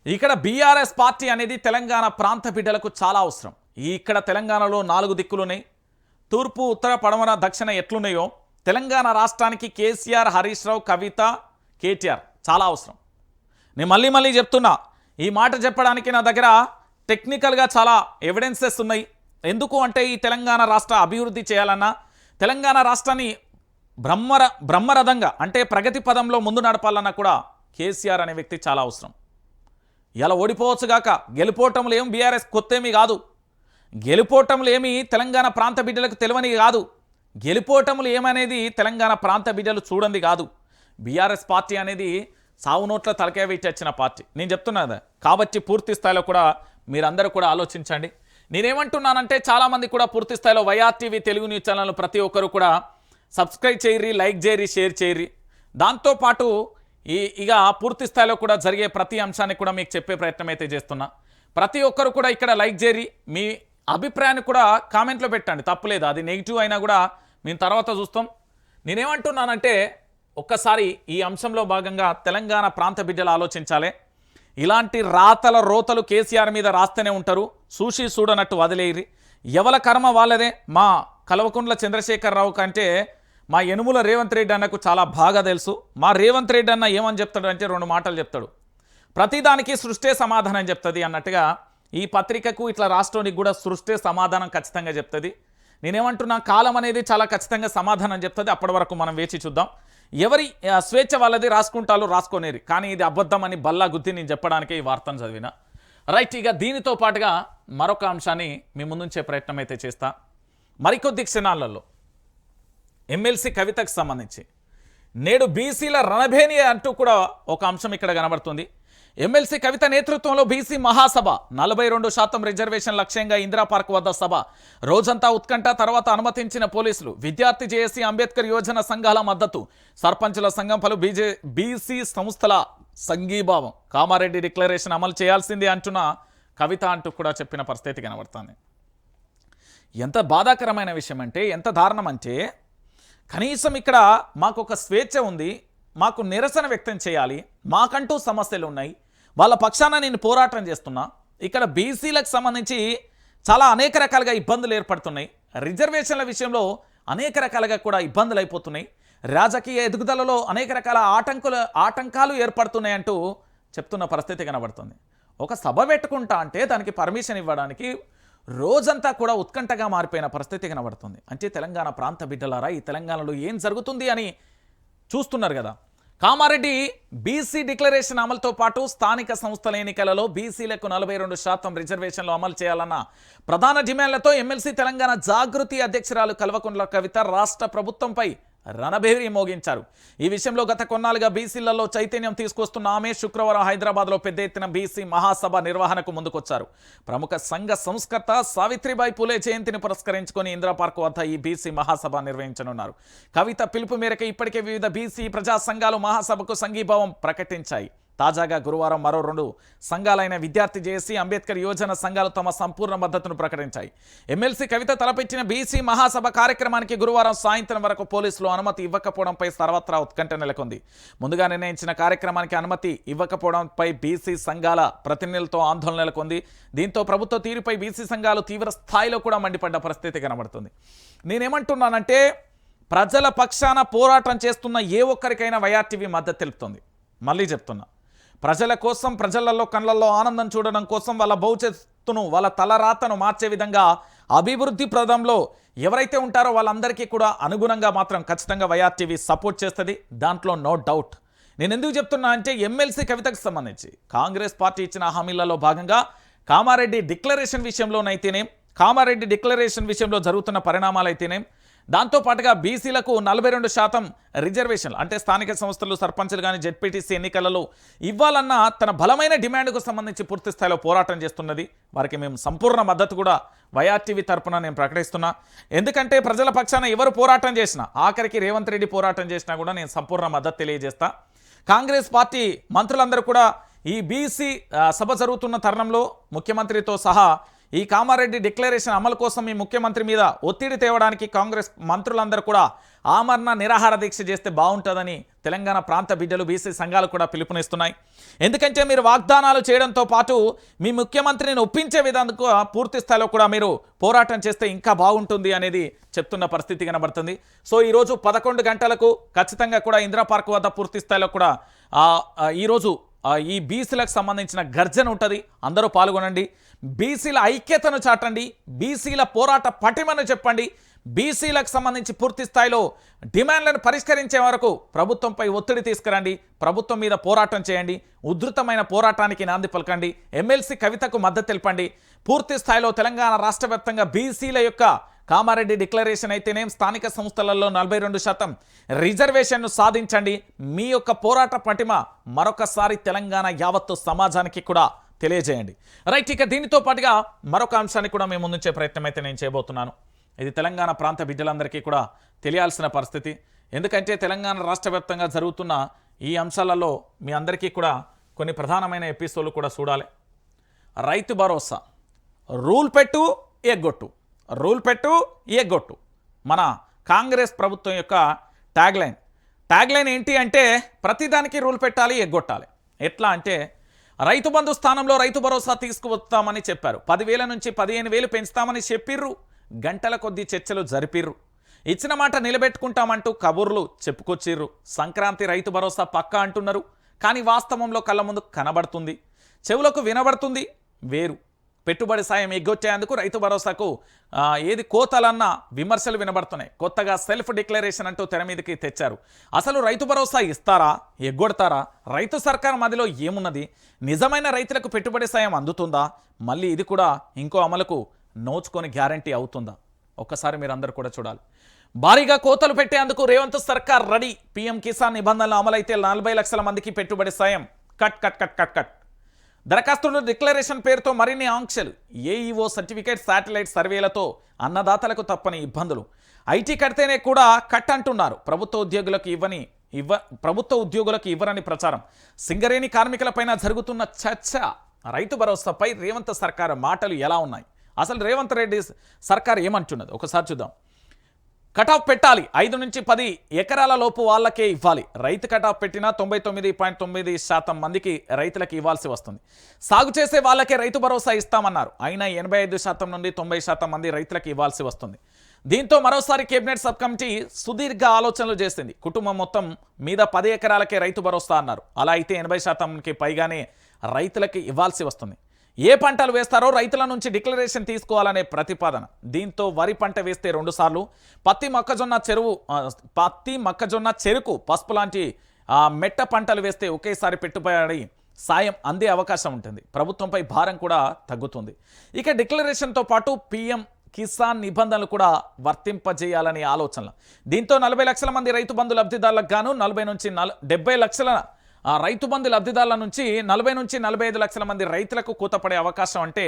ఇక్కడ బీఆర్ఎస్ పార్టీ అనేది తెలంగాణ ప్రాంత బిడ్డలకు చాలా అవసరం. ఇక్కడ తెలంగాణలో 4 దిక్కులు ఉన్నాయి. తూర్పు, ఉత్తర, పడమర, దక్షిణ ఎట్లున్నాయో తెలంగాణ రాష్ట్రానికి కేసీఆర్, హరీష్ రావు, కవిత, కేటీఆర్ చాలా అవసరం. నేను మళ్ళీ చెప్తున్నా, ఈ మాట చెప్పడానికి నా దగ్గర టెక్నికల్గా చాలా ఎవిడెన్సెస్ ఉన్నాయి. ఎందుకు అంటే ఈ తెలంగాణ రాష్ట్ర అభివృద్ధి చేయాలన్నా, తెలంగాణ రాష్ట్రాన్ని బ్రహ్మరథంగా అంటే ప్రగతి పదంలో ముందు నడపాలన్నా కూడా కేసీఆర్ అనే వ్యక్తి చాలా అవసరం. ఇలా ఓడిపోవచ్చు గాక, గెలుపోవటంలో ఏం బీఆర్ఎస్ కొత్తేమీ కాదు, గెలుపోవటంలో ఏమి తెలంగాణ ప్రాంత బిడ్డలకు తెలియని కాదు, గెలుపోవటంలో ఏమనేది తెలంగాణ ప్రాంత బిడ్డలు చూడండి కాదు. బీఆర్ఎస్ పార్టీ అనేది సావు నోట్ల తలకాయ వేచి వచ్చిన పార్టీ. నేను చెప్తున్నా కాబట్టి పూర్తి స్థాయిలో కూడా మీరందరూ కూడా ఆలోచించండి. నేనేమంటున్నానంటే చాలామంది కూడా పూర్తి స్థాయిలో వైఆర్టీవీ తెలుగు న్యూస్ ఛానల్ ప్రతి ఒక్కరు కూడా సబ్స్క్రైబ్ చేయరి, లైక్ చేయరి, షేర్ చేయరి. దాంతోపాటు ఇక పూర్తి స్థాయిలో కూడా జరిగే ప్రతి అంశాన్ని కూడా మీకు చెప్పే ప్రయత్నం అయితే చేస్తున్నా. ప్రతి ఒక్కరు కూడా ఇక్కడ లైక్ చేయరి, మీ అభిప్రాయాన్ని కూడా కామెంట్లో పెట్టండి, తప్పులేదు. అది నెగిటివ్ అయినా కూడా మేము తర్వాత చూస్తాం. నేనేమంటున్నానంటే ఒక్కసారి ఈ అంశంలో భాగంగా తెలంగాణ ప్రాంత బిడ్డలు ఆలోచించాలి. ఇలాంటి రోతలు కేసీఆర్ మీద రాస్తూనే ఉంటారు, చూసి చూడనట్టు వదిలేయరి. ఎవల కర్మ వాళ్ళదే. మా కల్వకుంట్ల చంద్రశేఖరరావు కంటే మా యనుమల రేవంత్ రెడ్డి అన్నకు చాలా బాగా తెలుసు. మా రేవంత్ రెడ్డి అన్న ఏమని చెప్తాడు అంటే 2 మాటలు చెప్తాడు, ప్రతిదానికి సృష్టే సమాధానం చెప్తుంది అన్నట్టుగా ఈ పత్రికకు ఇట్లా రాష్ట్రానికి కూడా సృష్టే సమాధానం ఖచ్చితంగా చెప్తుంది. నేనేమంటున్నా, కాలం అనేది చాలా ఖచ్చితంగా సమాధానం చెప్తుంది. అప్పటి వరకు మనం వేచి చూద్దాం. ఎవరి స్వేచ్ఛ వాళ్ళది, రాసుకుంటారు రాసుకోనేరి. కానీ ఇది అబద్ధం అని బల్లా గుద్ది నేను చెప్పడానికే ఈ వార్తను చదివిన. రైట్, ఇక దీనితో పాటుగా మరొక అంశాన్ని మీ ముందుంచే ప్రయత్నం అయితే చేస్తా. మరికొద్ది క్షణాలలో ఎమ్మెల్సీ కవితకు సంబంధించి నేడు బీసీల రణభేని అంటూ కూడా ఒక అంశం ఇక్కడ కనబడుతుంది. ఎమ్మెల్సీ కవిత నేతృత్వంలో బీసీ మహాసభ, 42% రిజర్వేషన్ లక్ష్యంగా ఇందిరా పార్క్ వద్ద సభ. రోజంతా ఉత్కంఠ, తర్వాత అనుమతించిన పోలీసులు. విద్యార్థి జేఏసీ, అంబేద్కర్ యోజన సంఘాల మద్దతు. సర్పంచుల సంఘం, పలు బీసీ సంస్థల సంఘీభావం. కామారెడ్డి డిక్లరేషన్ అమలు చేయాల్సిందే అంటున్న కవిత అంటూ కూడా చెప్పిన పరిస్థితి కనబడుతుంది. ఎంత బాధాకరమైన విషయం అంటే, ఎంత దారుణం అంటే, కనీసం ఇక్కడ మాకు ఒక స్వేచ్ఛ ఉంది, మాకు నిరసన వ్యక్తం చేయాలి, మాకంటూ సమస్యలు ఉన్నాయి, వాళ్ళ పక్షాన నేను పోరాటం చేస్తున్నా. ఇక్కడ బీసీలకు సంబంధించి చాలా అనేక రకాలుగా ఇబ్బందులు ఏర్పడుతున్నాయి. రిజర్వేషన్ల విషయంలో అనేక రకాలుగా కూడా ఇబ్బందులు అయిపోతున్నాయి. రాజకీయ ఎదుగుదలలో అనేక రకాల ఆటంకాలు ఏర్పడుతున్నాయి అంటూ చెప్తున్న పరిస్థితి కనబడుతుంది. ఒక సభ పెట్టుకుంటా అంటే దానికి పర్మిషన్ ఇవ్వడానికి రోజంతా కూడా ఉత్కంఠగా మారిపోయిన పరిస్థితి కనబడుతుంది. అంటే తెలంగాణ ప్రాంత బిడ్డలారా, ఈ తెలంగాణలో ఏం జరుగుతుంది అని చూస్తున్నారు కదా. కామారెడ్డి బీసీ డిక్లరేషన్ అమలుతో పాటు స్థానిక సంస్థల ఎన్నికలలో బీసీలకు 42% రిజర్వేషన్లు అమలు చేయాలన్న ప్రధాన డిమాండ్లతో ఎమ్మెల్సీ తెలంగాణ జాగృతి అధ్యక్షురాలు కల్వకుంట్ల కవిత రాష్ట్ర ప్రభుత్వంపై రణభేరి మోగించారు. ఈ విషయంలో గత కొన్నాళ్ళుగా బీసీలలో చైతన్యం తీసుకొస్తున్న ఆమె శుక్రవారం హైదరాబాద్లో పెద్ద ఎత్తున బీసీ మహాసభ నిర్వహణకు ముందుకొచ్చారు. ప్రముఖ సంఘ సంస్కర్త సావిత్రిబాయి పూలే జయంతిని పురస్కరించుకొని ఇందిరా పార్క్ వద్ద ఈ బీసీ మహాసభ నిర్వహించనున్నారు. కవిత పిలుపు మేరకు ఇప్పటికే వివిధ బీసీ ప్రజా సంఘాలు మహాసభకు సంఘీభావం ప్రకటించాయి. తాజాగా గురువారం మరో 2 సంఘాలైన విద్యార్థి జేఏసీ, అంబేద్కర్ యువజన సంఘాలు తమ సంపూర్ణ మద్దతును ప్రకటించాయి. ఎమ్మెల్సీ కవిత తలపెట్టిన బీసీ మహాసభ కార్యక్రమానికి గురువారం సాయంత్రం వరకు పోలీసులు అనుమతి ఇవ్వకపోవడంపై సర్వత్రా ఉత్కంఠ నెలకొంది. ముందుగా నిర్ణయించిన కార్యక్రమానికి అనుమతి ఇవ్వకపోవడంపై బీసీ సంఘాల ప్రతినిధులతో ఆందోళన నెలకొంది. దీంతో ప్రభుత్వ తీరుపై బీసీ సంఘాలు తీవ్ర స్థాయిలో కూడా మండిపడ్డ పరిస్థితి కనబడుతుంది. నేనేమంటున్నానంటే, ప్రజల పక్షాన పోరాటం చేస్తున్న ఏ ఒక్కరికైనా వైఆర్టీవీ మద్దతు తెలుపుతుంది. మళ్ళీ చెప్తున్నా, ప్రజల కోసం, ప్రజలలో కళ్ళల్లో ఆనందం చూడడం కోసం, వాళ్ళ భవిష్యత్తును, వాళ్ళ తలరాతను మార్చే విధంగా అభివృద్ధి ప్రదంలో ఎవరైతే ఉంటారో వాళ్ళందరికీ కూడా అనుగుణంగా మాత్రం ఖచ్చితంగా వైఆర్టీవీ సపోర్ట్ చేస్తుంది. దాంట్లో నో డౌట్. నేను ఎందుకు చెప్తున్నా అంటే, ఎమ్మెల్సీ కవితకు సంబంధించి కాంగ్రెస్ పార్టీ ఇచ్చిన హామీలలో భాగంగా కామారెడ్డి డిక్లరేషన్ విషయంలోనైతేనే, కామారెడ్డి డిక్లరేషన్ విషయంలో జరుగుతున్న పరిణామాలైతేనే, దాంతోపాటుగా బీసీలకు 42% రిజర్వేషన్లు అంటే స్థానిక సంస్థలు, సర్పంచులు కానీ జెడ్పీటీసీ ఎన్నికలలో ఇవ్వాలన్న తన బలమైన డిమాండ్కు సంబంధించి పూర్తి స్థాయిలో పోరాటం చేస్తున్నది. వారికి మేము సంపూర్ణ మద్దతు కూడా వైఆర్టీవీ తరపున నేను ప్రకటిస్తున్నా. ఎందుకంటే ప్రజల పక్షాన ఎవరు పోరాటం చేసినా, ఆఖరికి రేవంత్ రెడ్డి పోరాటం చేసినా కూడా నేను సంపూర్ణ మద్దతు తెలియజేస్తా. కాంగ్రెస్ పార్టీ మంత్రులందరూ కూడా ఈ బీసీ సభ జరుగుతున్న తరుణంలో ముఖ్యమంత్రితో సహా ఈ కామారెడ్డి డిక్లరేషన్ అమలు కోసం ఈ ముఖ్యమంత్రి మీద ఒత్తిడి తేవడానికి కాంగ్రెస్ మంత్రులందరూ కూడా ఆమరణ నిరాహార దీక్ష చేస్తే బాగుంటుందని తెలంగాణ ప్రాంత బిడ్డలు, బీసీ సంఘాలు కూడా పిలుపునిస్తున్నాయి. ఎందుకంటే మీరు వాగ్దానాలు చేయడంతో పాటు మీ ముఖ్యమంత్రిని ఒప్పించే విధంగా పూర్తి స్థాయిలో కూడా మీరు పోరాటం చేస్తే ఇంకా బాగుంటుంది అనేది చెప్తున్న పరిస్థితి కనబడుతుంది. సో ఈరోజు 11 గంటలకు ఖచ్చితంగా కూడా ఇందిరా పార్క్ వద్ద పూర్తి స్థాయిలో కూడా ఈరోజు ఈ బీసీలకు సంబంధించిన గర్జన ఉంటుంది. అందరూ పాల్గొనండి. బీసీల ఐక్యతను చాటండి, బీసీల పోరాట పటిమను చెప్పండి. బీసీలకు సంబంధించి పూర్తి స్థాయిలో డిమాండ్లను పరిష్కరించే వరకు ప్రభుత్వంపై ఒత్తిడి తీసుకురండి, ప్రభుత్వం మీద పోరాటం చేయండి, ఉధృతమైన పోరాటానికి నాంది పలకండి. ఎమ్మెల్సీ కవితకు మద్దతు తెలపండి. పూర్తి స్థాయిలో తెలంగాణ రాష్ట్ర వ్యాప్తంగా బీసీల యొక్క కామారెడ్డి డిక్లరేషన్ అయితేనేం, స్థానిక సంస్థలలో 42% రిజర్వేషన్ను సాధించండి. మీ యొక్క పోరాట పటిమ మరొకసారి తెలంగాణ యావత్తు సమాజానికి కూడా తెలియజేయండి. రైట్, ఇక దీనితో పాటుగా మరొక అంశాన్ని కూడా మేము ముందుంచే ప్రయత్నం అయితే నేను చేయబోతున్నాను. ఇది తెలంగాణ ప్రాంత బిడ్డలందరికీ కూడా తెలియాల్సిన పరిస్థితి. ఎందుకంటే తెలంగాణ రాష్ట్ర వ్యాప్తంగా జరుగుతున్న ఈ అంశాలలో మీ అందరికీ కూడా కొన్ని ప్రధానమైన ఎపిసోడ్లు కూడా చూడాలి. రైతు భరోసా, రూల్ పెట్టు ఎగ్గొట్టు, రూల్ పెట్టు ఎగ్గొట్టు, మన కాంగ్రెస్ ప్రభుత్వం యొక్క ట్యాగ్లైన్ ఏంటి అంటే, ప్రతిదానికి రూల్ పెట్టాలి, ఎగ్గొట్టాలి. ఎట్లా అంటే, రైతు బంధు స్థానంలో రైతు భరోసా తీసుకువస్తామని చెప్పారు. 10,000 నుంచి 15,000 పెంచుతామని చెప్పిర్రు. గంటల కొద్దీ చర్చలు జరిపిర్రు. ఇచ్చిన మాట నిలబెట్టుకుంటామంటూ కబుర్లు చెప్పుకొచ్చిర్రు. సంక్రాంతి రైతు భరోసా పక్కా అంటున్నారు. కానీ వాస్తవంలో కళ్ళ ముందు కనబడుతుంది, చెవులకు వినబడుతుంది వేరు. పెట్టుబడి సాయం ఎగ్గొచ్చేందుకు రైతు భరోసాకు ఏది కోతలన్న విమర్శలు వినబడుతున్నాయి. కొత్తగా సెల్ఫ్ డిక్లరేషన్ అంటూ తెర మీదకి తెచ్చారు. అసలు రైతు భరోసా ఇస్తారా, ఎగ్గొడతారా? రైతు సర్కార్ మధ్యలో ఏమున్నది? నిజమైన రైతులకు పెట్టుబడి సాయం అందుతుందా? మళ్ళీ ఇది కూడా ఇంకో అమలుకు నోచుకొని గ్యారంటీ అవుతుందా? ఒక్కసారి మీరు అందరూ కూడా చూడాలి. భారీగా కోతలు పెట్టేందుకు రేవంత్ సర్కార్ రెడీ. పీఎం కిసాన్ నిబంధనలు అమలైతే 40 లక్షల మందికి పెట్టుబడి సాయం కట్. దరఖాస్తులు డిక్లరేషన్ పేరుతో మరిన్ని ఆంక్షలు. ఏఈఓ సర్టిఫికేట్, శాటిలైట్ సర్వేలతో అన్నదాతలకు తప్పని ఇబ్బందులు. ఐటీ కడితేనే కూడా కట్ అంటున్నారు. ప్రభుత్వ ఉద్యోగులకు ఇవ్వరని ప్రచారం. సింగరేణి కార్మికులపైన జరుగుతున్న చర్చ. రైతు భరోసాపై రేవంత్ సర్కార్ మాటలు ఎలా ఉన్నాయి? అసలు రేవంత్ రెడ్డి సర్కార్ ఏమంటున్నది ఒకసారి చూద్దాం. కటాఫ్ పెట్టాలి, 5 నుంచి 10 ఎకరాల లోపు వాళ్ళకే ఇవ్వాలి. రైతు కటాఫ్ పెట్టినా 99.9% మందికి రైతులకు ఇవ్వాల్సి వస్తుంది. సాగు చేసే వాళ్ళకే రైతు భరోసా ఇస్తామన్నారు. అయినా 85% నుండి 90% మంది రైతులకు ఇవ్వాల్సి వస్తుంది. దీంతో మరోసారి కేబినెట్ సబ్ కమిటీ సుదీర్ఘ ఆలోచనలు చేసింది. కుటుంబం మొత్తం మీద 10 ఎకరాలకే రైతు భరోసా అన్నారు. అలా అయితే 80%కి పైగానే రైతులకి ఇవ్వాల్సి వస్తుంది. ఏ పంటలు వేస్తారో రైతుల నుంచి డిక్లరేషన్ తీసుకోవాలనే ప్రతిపాదన. దీంతో వరి పంట వేస్తే 2 సార్లు, పత్తి మొక్కజొన్న చెరుకు పసుపు లాంటి మెట్ట పంటలు వేస్తే ఒకేసారి పెట్టుబడి సాయం అందే అవకాశం ఉంటుంది. ప్రభుత్వంపై భారం కూడా తగ్గుతుంది. ఇక డిక్లరేషన్తో పాటు PM కిసాన్ నిబంధనలు కూడా వర్తింపజేయాలనే ఆలోచనలు. దీంతో 40 లక్షల మంది రైతు బంధు లబ్ధిదారులకు గాను 40 నుంచి 70 లక్షల రైతు బంధు లబ్ధిదారుల నుంచి 40 నుంచి 45 లక్షల మంది రైతులకు కూతపడే అవకాశం. అంటే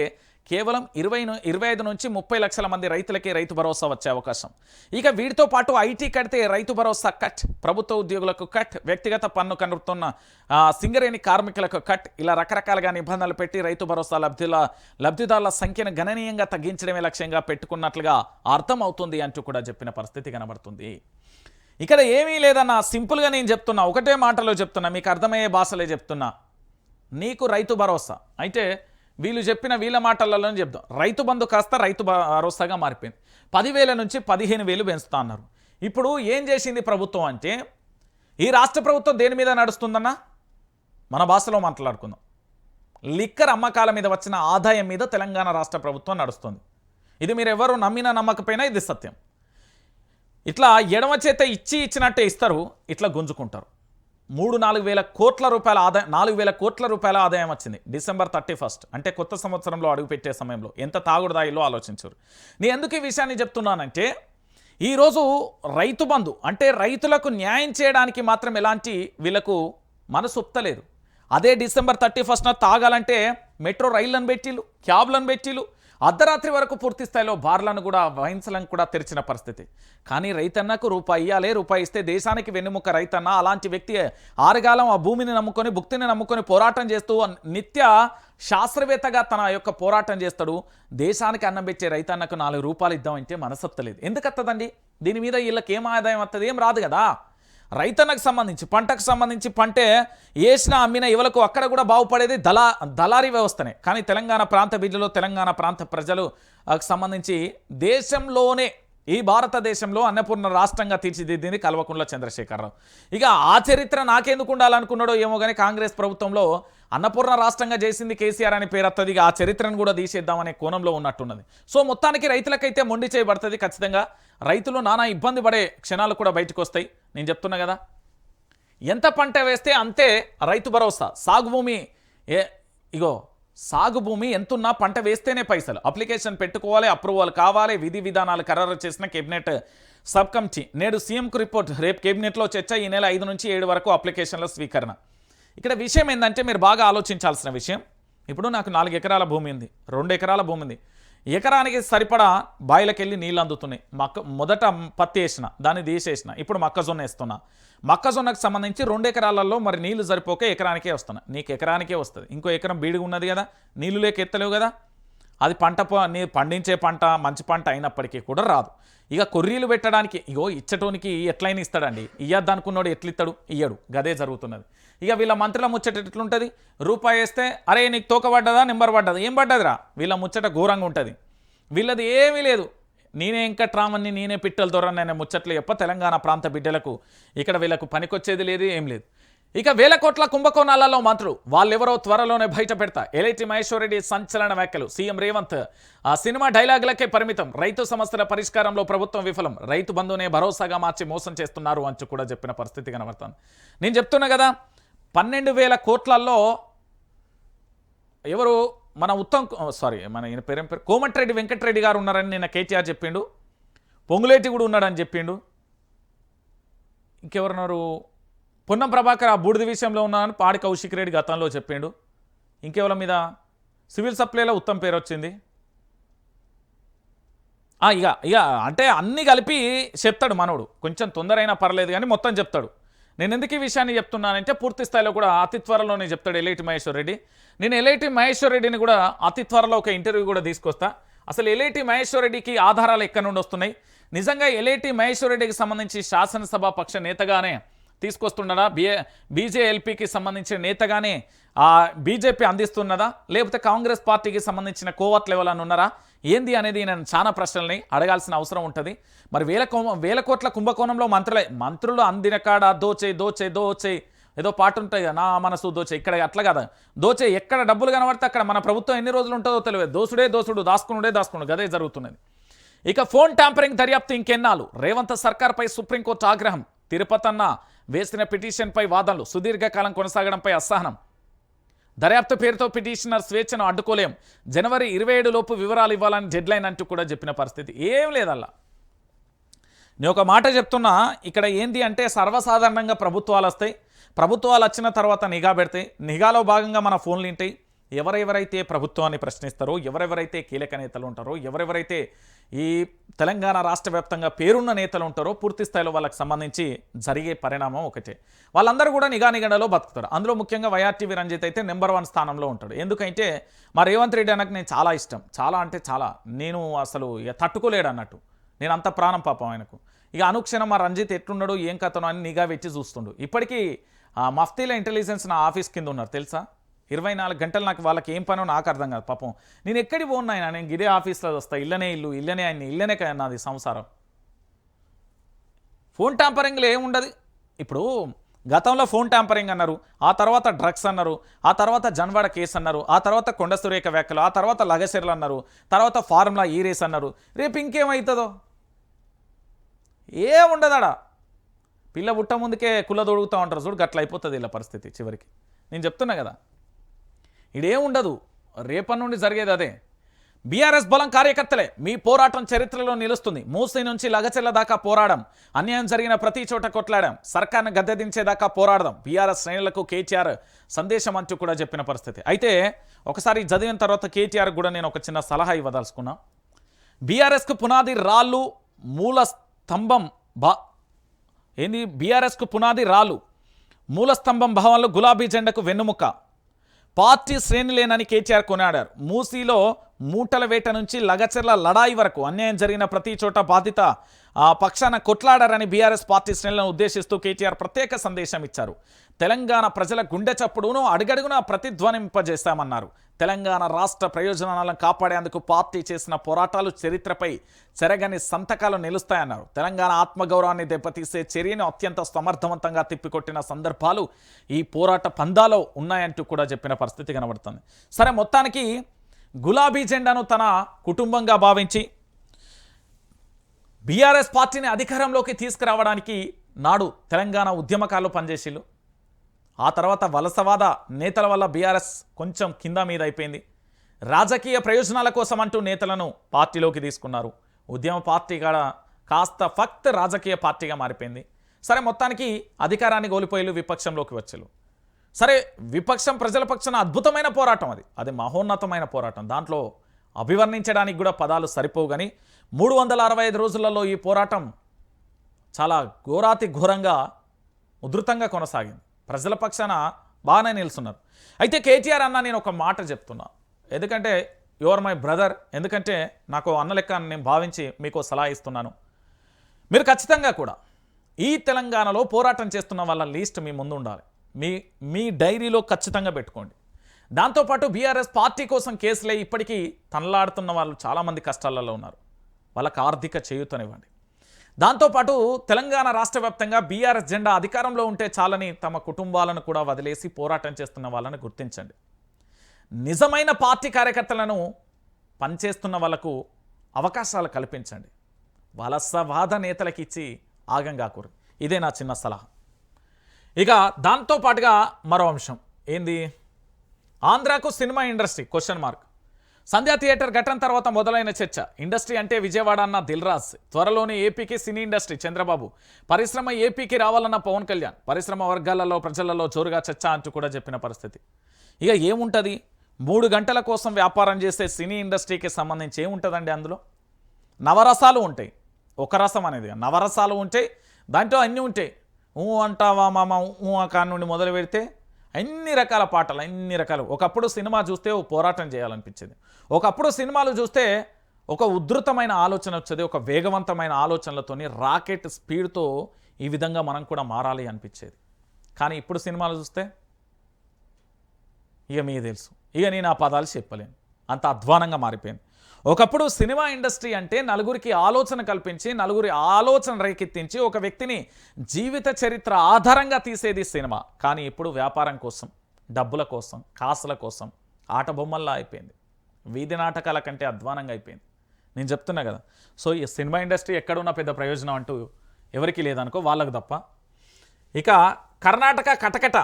కేవలం 25 నుంచి 30 లక్షల మంది రైతులకే రైతు భరోసా వచ్చే అవకాశం. ఇక వీటితో పాటు IT కడితే రైతు భరోసా కట్, ప్రభుత్వ ఉద్యోగులకు కట్, వ్యక్తిగత పన్ను కనుతున్న సింగరేణి కార్మికులకు కట్, ఇలా రకరకాలుగా నిబంధనలు పెట్టి రైతు భరోసా లబ్ధిదారుల సంఖ్యను గణనీయంగా తగ్గించడమే లక్ష్యంగా పెట్టుకున్నట్లుగా అర్థమవుతుంది అంటూ కూడా చెప్పిన పరిస్థితి కనబడుతుంది. ఇక్కడ ఏమీ లేదన్నా, సింపుల్గా నేను చెప్తున్నా, ఒకటే మాటలో చెప్తున్నా, మీకు అర్థమయ్యే భాషలే చెప్తున్నా. నీకు రైతు భరోసా అయితే వీళ్ళు చెప్పిన వీళ్ళ మాటలలోనే చెప్దాం. రైతు బంధు కాస్త రైతు భరోసాగా మారిపోయింది. 10,000 నుంచి 15,000 పెంచుతా అన్నారు. ఇప్పుడు ఏం చేసింది ప్రభుత్వం అంటే, ఈ రాష్ట్ర ప్రభుత్వం దేని మీద నడుస్తుందన్నా మన భాషలో మాట్లాడుకుందాం. లిక్కర్ అమ్మకాల మీద వచ్చిన ఆదాయం మీద తెలంగాణ రాష్ట్ర ప్రభుత్వం నడుస్తుంది. ఇది మీరు ఎవరు నమ్మినా నమ్మకపోయినా ఇది సత్యం. ఇట్లా ఎడమ చేత ఇచ్చినట్టే ఇస్తారు, ఇట్లా గుంజుకుంటారు. 3-4 వేల కోట్ల రూపాయల ఆదాయం, 4 వేల కోట్ల రూపాయల ఆదాయం వచ్చింది December 31 అంటే కొత్త సంవత్సరంలో అడుగుపెట్టే సమయంలో. ఎంత తాగుడుదాయిలో ఆలోచించారు. నేను ఎందుకు ఈ విషయాన్ని చెప్తున్నానంటే, ఈరోజు రైతు బంధు అంటే రైతులకు న్యాయం చేయడానికి మాత్రం ఎలాంటి వీళ్ళకు మనసు ఒప్పలేదు. అదే December 31 తాగాలంటే మెట్రో రైళ్లను పెట్టిలు, క్యాబ్లను పెట్టిలు, అర్ధరాత్రి వరకు పూర్తి స్థాయిలో బార్లను కూడా వైన్స్లను కూడా తెరిచిన పరిస్థితి. కానీ రైతన్నకు రూపాయి ఇయ్యాలి, రూపాయి ఇస్తే దేశానికి వెన్నెముక రైతన్న. అలాంటి వ్యక్తి ఆరుగాలం ఆ భూమిని నమ్ముకొని, భుక్తిని నమ్ముకొని పోరాటం చేస్తూ నిత్య శాస్త్రవేత్తగా తన యొక్క పోరాటం చేస్తాడు. దేశానికి అన్నం పెట్టే రైతన్నకు 4 రూపాయలు ఇద్దామంటే మనసొత్తలేదు. ఎందుకు వస్తుందండి? దీని మీద వీళ్ళకి ఏం ఆదాయం వస్తుంది? ఏం రాదు కదా. రైతన్నకు సంబంధించి పంటకు సంబంధించి పంటే వేసిన అమ్మిన ఇవలకు అక్కడ కూడా బాగుపడేది దళారీ వ్యవస్థనే. కానీ తెలంగాణ ప్రాంత బిడ్డలు, తెలంగాణ ప్రాంత ప్రజలు సంబంధించి దేశంలోనే, ఈ భారతదేశంలో అన్నపూర్ణ రాష్ట్రంగా తీర్చిదిద్దింది కల్వకుంట్ల చంద్రశేఖరరావు. ఇక ఆ చరిత్ర నాకెందుకు ఉండాలనుకున్నాడో ఏమో కానీ కాంగ్రెస్ ప్రభుత్వంలో అన్నపూర్ణ రాష్ట్రంగా చేసింది కేసీఆర్ అని పేరు వస్తుంది. ఇక ఆ చరిత్రను కూడా తీసేద్దామనే కోణంలో ఉన్నట్టున్నది. సో మొత్తానికి రైతులకైతే మొండి చేయబడుతుంది ఖచ్చితంగా. రైతులు నానా ఇబ్బంది పడే క్షణాలు కూడా బయటకు వస్తాయి. నేను చెప్తున్నా కదా, ఎంత పంట వేస్తే అంతే రైతు భరోసా. సాగు భూమి ఎంతున్నా పంట వేస్తేనే పైసలు. అప్లికేషన్ పెట్టుకోవాలి, అప్రూవల్ కావాలి, విధి విధానాలు ఖరారు చేసిన కేబినెట్ సబ్ కమిటీ. నేడు సీఎంకు రిపోర్ట్, రేపు కేబినెట్లో చర్చ. ఈ నెల 5 నుంచి 7 వరకు అప్లికేషన్ల స్వీకరణ. ఇక్కడ విషయం ఏంటంటే, మీరు బాగా ఆలోచించాల్సిన విషయం, ఇప్పుడు నాకు 4 ఎకరాల భూమి ఉంది, 2 ఎకరాల భూమి ఉంది. ఎకరానికి సరిపడా బాయిలకెళ్ళి నీళ్ళు అందుతున్నాయి. మొదట పత్తి వేసిన, దాన్ని తీసేసిన, ఇప్పుడు మొక్కజొన్న వేస్తున్నా. మొక్కజొన్నకు సంబంధించి 2 ఎకరాలలో మరి నీళ్లు సరిపోక ఎకరానికే వస్తున్నాయి. నీకు ఎకరానికే వస్తుంది, ఇంకో ఎకరం బీడుగా ఉన్నది కదా, నీళ్ళు లేక ఎత్తలేవు కదా. అది నీ పండించే పంట మంచి పంట అయినప్పటికీ కూడా రాదు. ఇక కొర్రీలు పెట్టడానికి ఇచ్చటోనికి ఎట్లయినా ఇస్తాడండి. ఇయ్యద్దనుకున్నాడు ఎట్లిస్తాడు? ఇయ్యడు. గదే జరుగుతున్నది. ఇక వీళ్ళ మంత్రుల ముచ్చట ఎట్లుంటుంది? రూపాయి వేస్తే అరే నీకు తోక పడ్డదా, నెంబర్ పడ్డదా? ఏం పడ్డదిరా? వీళ్ళ ముచ్చట ఘోరంగా ఉంటుంది. వీళ్ళది ఏమీ లేదు. నేనే ఇంకా ట్రామన్ని, నేనే పిట్టల దొరని అనే ముచ్చట్లు చెప్ప తెలంగాణ ప్రాంత బిడ్డలకు ఇక్కడ వీళ్ళకు పనికొచ్చేది లేదు, ఏం లేదు. ఇక వేల కోట్ల కుంభకోణాలలో మంత్రులు వాళ్ళెవరో త్వరలోనే బయట పెడతా. ఎల్ఐటి మహేశ్వర్ రెడ్డి సంచలన వ్యాఖ్యలు. సీఎం రేవంత్ ఆ సినిమా డైలాగులకే పరిమితం. రైతు సమస్యల పరిష్కారంలో ప్రభుత్వం విఫలం. రైతు బంధునే భరోసాగా మార్చి మోసం చేస్తున్నారు అంటూ కూడా చెప్పిన పరిస్థితి కనబడుతుంది. నేను చెప్తున్నా కదా, 12,000 కోట్లలో ఎవరు మన మన ఈయన పేరేం పేరు, కోమటిరెడ్డి వెంకటరెడ్డి గారు ఉన్నారని నిన్న కేటీఆర్ చెప్పిండు. పొంగులేటి కూడా ఉన్నాడని చెప్పిండు. ఇంకెవరున్నారు? పొన్నం ప్రభాకర్ ఆ బూడిద విషయంలో ఉన్నారని పాడి కౌశిక్ రెడ్డి గతంలో చెప్పిండు. ఇంకెవరి మీద? సివిల్ సప్లైలో ఉత్తమ్ పేరు వచ్చింది. ఇక అంటే అన్నీ కలిపి చెప్తాడు మనోడు. కొంచెం తొందరైనా పర్లేదు కానీ మొత్తం చెప్తాడు. నేను ఎందుకు ఈ విషయాన్ని చెప్తున్నానంటే, పూర్తి స్థాయిలో కూడా అతి త్వరలోనే చెప్తాడు ఎల్ఐటి మహేశ్వర్ రెడ్డి. నేను ఎల్ఐటి మహేశ్వర్ రెడ్డిని కూడా అతి త్వరలో ఒక ఇంటర్వ్యూ కూడా తీసుకొస్తా. అసలు ఎలేటి మహేశ్వర్ రెడ్డికి ఆధారాలు ఎక్కడి నుండి వస్తున్నాయి? నిజంగా ఎలేటి మహేశ్వర్ రెడ్డికి సంబంధించి శాసనసభ పక్ష నేతగానే తీసుకొస్తున్నదా? బీజేఎల్పీకి సంబంధించిన నేతగానే బీజేపీ అందిస్తున్నదా, లేకపోతే కాంగ్రెస్ పార్టీకి సంబంధించిన కోవట్ లెవెల్ అని ఉన్నారా ఏంది అనేది నేను చాలా ప్రశ్నల్ని అడగాల్సిన అవసరం ఉంటుంది. మరి వేల కోట్ల కుంభకోణంలో మంత్రులు అందిన కాడ దోచే ఏదో పాట ఉంటాయి, నా మనసు దోచే. ఇక్కడ అట్లా కదా, దోచే ఎక్కడ డబ్బులు కనబడితే అక్కడ మన ప్రభుత్వం ఎన్ని రోజులు ఉంటుందో తెలియదు. దోసుడు దాచుకునుడే గదే జరుగుతున్నది. ఇక ఫోన్ ట్యాంపరింగ్ దర్యాప్తు ఇంకెన్నాళ్ళు? రేవంత్ సర్కార్పై సుప్రీంకోర్టు ఆగ్రహం. తిరుపతన్న వేసిన పిటిషన్పై వాదనలు. సుదీర్ఘకాలం కొనసాగడంపై అసహనం. దర్యాప్తు పేరుతో పిటిషనర్ స్వేచ్ఛను అడ్డుకోలేం. జనవరి 27 లోపు వివరాలు ఇవ్వాలని డెడ్లైన్ అంటూ కూడా చెప్పిన పరిస్థితి. ఏం లేదల్లా. నేను ఒక మాట చెప్తున్నా, ఇక్కడ ఏంది అంటే సర్వసాధారణంగా ప్రభుత్వాలు వస్తాయి. ప్రభుత్వాలు వచ్చిన తర్వాత నిఘా పెడతాయి. నిఘాలో భాగంగా మన ఫోన్లు వింటాయి. ఎవరెవరైతే ప్రభుత్వాన్ని ప్రశ్నిస్తారో, ఎవరెవరైతే కీలక నేతలు ఉంటారో, ఎవరెవరైతే ఈ తెలంగాణ రాష్ట్ర వ్యాప్తంగా పేరున్న నేతలు ఉంటారో పూర్తి స్థాయిలో వాళ్ళకి సంబంధించి జరిగే పరిణామం ఒకటే. వాళ్ళందరూ కూడా నిఘాలో బతుకుతారు. అందులో ముఖ్యంగా వైఆర్టీవీ రంజిత్ అయితే నెంబర్ 1 స్థానంలో ఉంటాడు. ఎందుకంటే మా రేవంత్ రెడ్డి అన్నకు నేను చాలా ఇష్టం, చాలా అంటే చాలా. నేను అసలు తట్టుకోలేడు అన్నట్టు, నేను అంత ప్రాణం పాపం ఆయనకు. ఇక అనుక్షణం మా రంజిత్ ఎట్లున్నాడు ఏం కథనో అని నిఘా పెట్టి చూస్తుండు. ఇప్పటికీ మఫ్తీల ఇంటెలిజెన్స్ నా ఆఫీస్ కింద ఉన్నారు తెలుసా. 24 గంటలు నాకు వాళ్ళకి ఏం పనో నాకు అర్థం కాదు పాపం. నేను ఎక్కడికి పోను ఆయన, నేను ఇదే ఆఫీస్లో వస్తా. ఇల్లనే ఆయన్ని, ఇల్లనే నాది సంసారం. ఫోన్ ట్యాంపరింగ్లో ఏముండదు. ఇప్పుడు గతంలో ఫోన్ ట్యాంపరింగ్ అన్నారు, ఆ తర్వాత డ్రగ్స్ అన్నారు, ఆ తర్వాత జన్వాడ కేసు అన్నారు, ఆ తర్వాత కొండ సురేఖ వ్యాఖ్యలు, ఆ తర్వాత లగసెర్లు అన్నారు, తర్వాత ఫార్ములా ఈ రేస్ అన్నారు. రేపు ఇంకేమవుతుందో ఏముండదాడా. పిల్ల పుట్ట ముందుకే కుల్ల దొడుగుతూ ఉంటారు చూడు, గట్ల అయిపోతుంది ఇలా పరిస్థితి చివరికి. నేను చెప్తున్నా కదా, ఇదేముండదు. రేపటి నుండి జరిగేది అదే. బీఆర్ఎస్ బలం కార్యకర్తలే. మీ పోరాటం చరిత్రలో నిలుస్తుంది. మూసీ నుంచి లగచెల్ల దాకా పోరాడం. అన్యాయం జరిగిన ప్రతి చోట కొట్లాడాం. సర్కార్ను గద్దెదించేదాకా పోరాడదాం. బీఆర్ఎస్ శ్రేణులకు కేటీఆర్ సందేశం అంటూ కూడా చెప్పిన పరిస్థితి. అయితే ఒకసారి చదివిన తర్వాత కేటీఆర్ కూడా నేను ఒక చిన్న సలహా ఇవ్వదలుచుకున్నా. బీఆర్ఎస్కు పునాది రాళ్ళు, మూల స్తంభం బీఆర్ఎస్కు పునాది రాళ్ళు, మూల స్తంభం భావంలో గులాబీ జెండాకు వెన్నుముక్క. పార్టీ శ్రేణులేనని కేటీఆర్ కొనాడారు. మూసీలో మూటల వేట నుంచి లగచెర్ల లడాయి వరకు అన్యాయం జరిగిన ప్రతి చోట బాధిత పక్షాన కొట్లాడారని బీఆర్ఎస్ పార్టీ శ్రేణులను ఉద్దేశిస్తూ కేటీఆర్ ప్రత్యేక సందేశం ఇచ్చారు. తెలంగాణ ప్రజల గుండె చప్పుడును అడుగడుగునా ప్రతిధ్వనింపజేస్తామన్నారు. తెలంగాణ రాష్ట్ర ప్రయోజనాలను కాపాడేందుకు పార్టీ చేసిన పోరాటాలు చరిత్రపై చెరగని సంతకాలు నిలుస్తాయన్నారు. తెలంగాణ ఆత్మగౌరవాన్ని దెబ్బతీసే చర్యను అత్యంత సమర్థవంతంగా తిప్పికొట్టిన సందర్భాలు ఈ పోరాట పందాలో ఉన్నాయంటూ కూడా చెప్పిన పరిస్థితి కనబడుతుంది. సరే, మొత్తానికి గులాబీ జెండాను తన కుటుంబంగా భావించి బీఆర్ఎస్ పార్టీని అధికారంలోకి తీసుకురావడానికి నాడు తెలంగాణ ఉద్యమకారులు పనిచేసిళ్ళు. ఆ తర్వాత వలసవాద నేతల వల్ల బీఆర్ఎస్ కొంచెం కింద మీద అయిపోయింది. రాజకీయ ప్రయోజనాల కోసం అంటూ నేతలను పార్టీలోకి తీసుకున్నారు. ఉద్యమ పార్టీ కూడా కాస్త ఫక్త్ రాజకీయ పార్టీగా మారిపోయింది. సరే, మొత్తానికి అధికారాన్ని కోల్పోయేలు విపక్షంలోకి వచ్చేలు. సరే, విపక్షం ప్రజల పక్షాన అద్భుతమైన పోరాటం, అది మహోన్నతమైన పోరాటం. దాంట్లో అభివర్ణించడానికి కూడా పదాలు సరిపోవు. కానీ 365 రోజులలో ఈ పోరాటం చాలా ఘోరాతి ఘోరంగా ఉధృతంగా కొనసాగింది. ప్రజల పక్షాన బాగానే నిలుస్తున్నారు. అయితే కేటీఆర్ అన్న నేను ఒక మాట చెప్తున్నా, ఎందుకంటే యువర్ మై బ్రదర్, ఎందుకంటే నాకు అన్న లెక్క నేను భావించి మీకు సలహా ఇస్తున్నాను. మీరు ఖచ్చితంగా కూడా ఈ తెలంగాణలో పోరాటం చేస్తున్న వాళ్ళ లిస్ట్ మీ ముందు ఉండాలి. మీ డైరీలో ఖచ్చితంగా పెట్టుకోండి. దాంతోపాటు బీఆర్ఎస్ పార్టీ కోసం కేసులే ఇప్పటికీ తనలాడుతున్న వాళ్ళు చాలామంది కష్టాలలో ఉన్నారు. వాళ్ళకి ఆర్థిక చేయూతనివ్వండి. దాంతోపాటు తెలంగాణ రాష్ట్ర వ్యాప్తంగా బీఆర్ఎస్ జెండా అధికారంలో ఉంటే చాలని తమ కుటుంబాలను కూడా వదిలేసి పోరాటం చేస్తున్న వాళ్ళని గుర్తించండి. నిజమైన పార్టీ కార్యకర్తలను పనిచేస్తున్న వాళ్ళకు అవకాశాలు కల్పించండి. వలసవాద నేతలకు ఇచ్చి ఆగం కాకూరు. ఇదే నా చిన్న సలహా. ఇక దాంతోపాటుగా మరో అంశం ఏంది? ఆంధ్రాకు సినిమా ఇండస్ట్రీ క్వశ్చన్ మార్క్. సంధ్యా థియేటర్ ఘటన తర్వాత మొదలైన చర్చ. ఇండస్ట్రీ అంటే విజయవాడ అన్న దిల్రాజ్, త్వరలోనే ఏపీకి సినీ ఇండస్ట్రీ చంద్రబాబు, పరిశ్రమ ఏపీకి రావాలన్న పవన్ కళ్యాణ్, పరిశ్రమ వర్గాలలో ప్రజలలో జోరుగా చర్చ అంటూ కూడా చెప్పిన పరిస్థితి. ఇక ఏముంటుంది? 3 గంటల కోసం వ్యాపారం చేసే సినీ ఇండస్ట్రీకి సంబంధించి ఏముంటుందండి? అందులో నవరసాలు ఉంటాయి. ఒక రసం అనేది నవరసాలు ఉంటాయి. దాంట్లో అన్నీ ఉంటాయి. అంటావా మామ కాని నుండి మొదలు పెడితే అన్ని రకాల పాటలు, అన్ని రకాలు. ఒకప్పుడు సినిమా చూస్తే ఓ పోరాటం చేయాలనిపించేది. ఒకప్పుడు సినిమాలు చూస్తే ఒక ఉధృతమైన ఆలోచన వచ్చేది, ఒక వేగవంతమైన ఆలోచనలతోని రాకెట్ స్పీడ్తో ఈ విధంగా మనం కూడా మారాలి అనిపించేది. కానీ ఇప్పుడు సినిమాలు చూస్తే ఇక మీకు తెలుసు, ఇక నేను ఆ పదాలు చెప్పలేను, అంత అధ్వానంగా మారిపోయింది. ఒకప్పుడు సినిమా ఇండస్ట్రీ అంటే నలుగురికి ఆలోచన కల్పించి, నలుగురి ఆలోచన రేకెత్తించి ఒక వ్యక్తిని జీవిత చరిత్ర ఆధారంగా తీసేది సినిమా. కానీ ఇప్పుడు వ్యాపారం కోసం, డబ్బుల కోసం, కాసుల కోసం ఆట బొమ్మల్లా అయిపోయింది. వీధి నాటకాల కంటే అధ్వానంగా అయిపోయింది. నేను చెప్తున్నా కదా. సో ఈ సినిమా ఇండస్ట్రీ ఎక్కడున్నా పెద్ద ప్రయోజనం అంటూ ఎవరికి లేదనుకో, వాళ్ళకు తప్ప. ఇక కర్ణాటక కటకట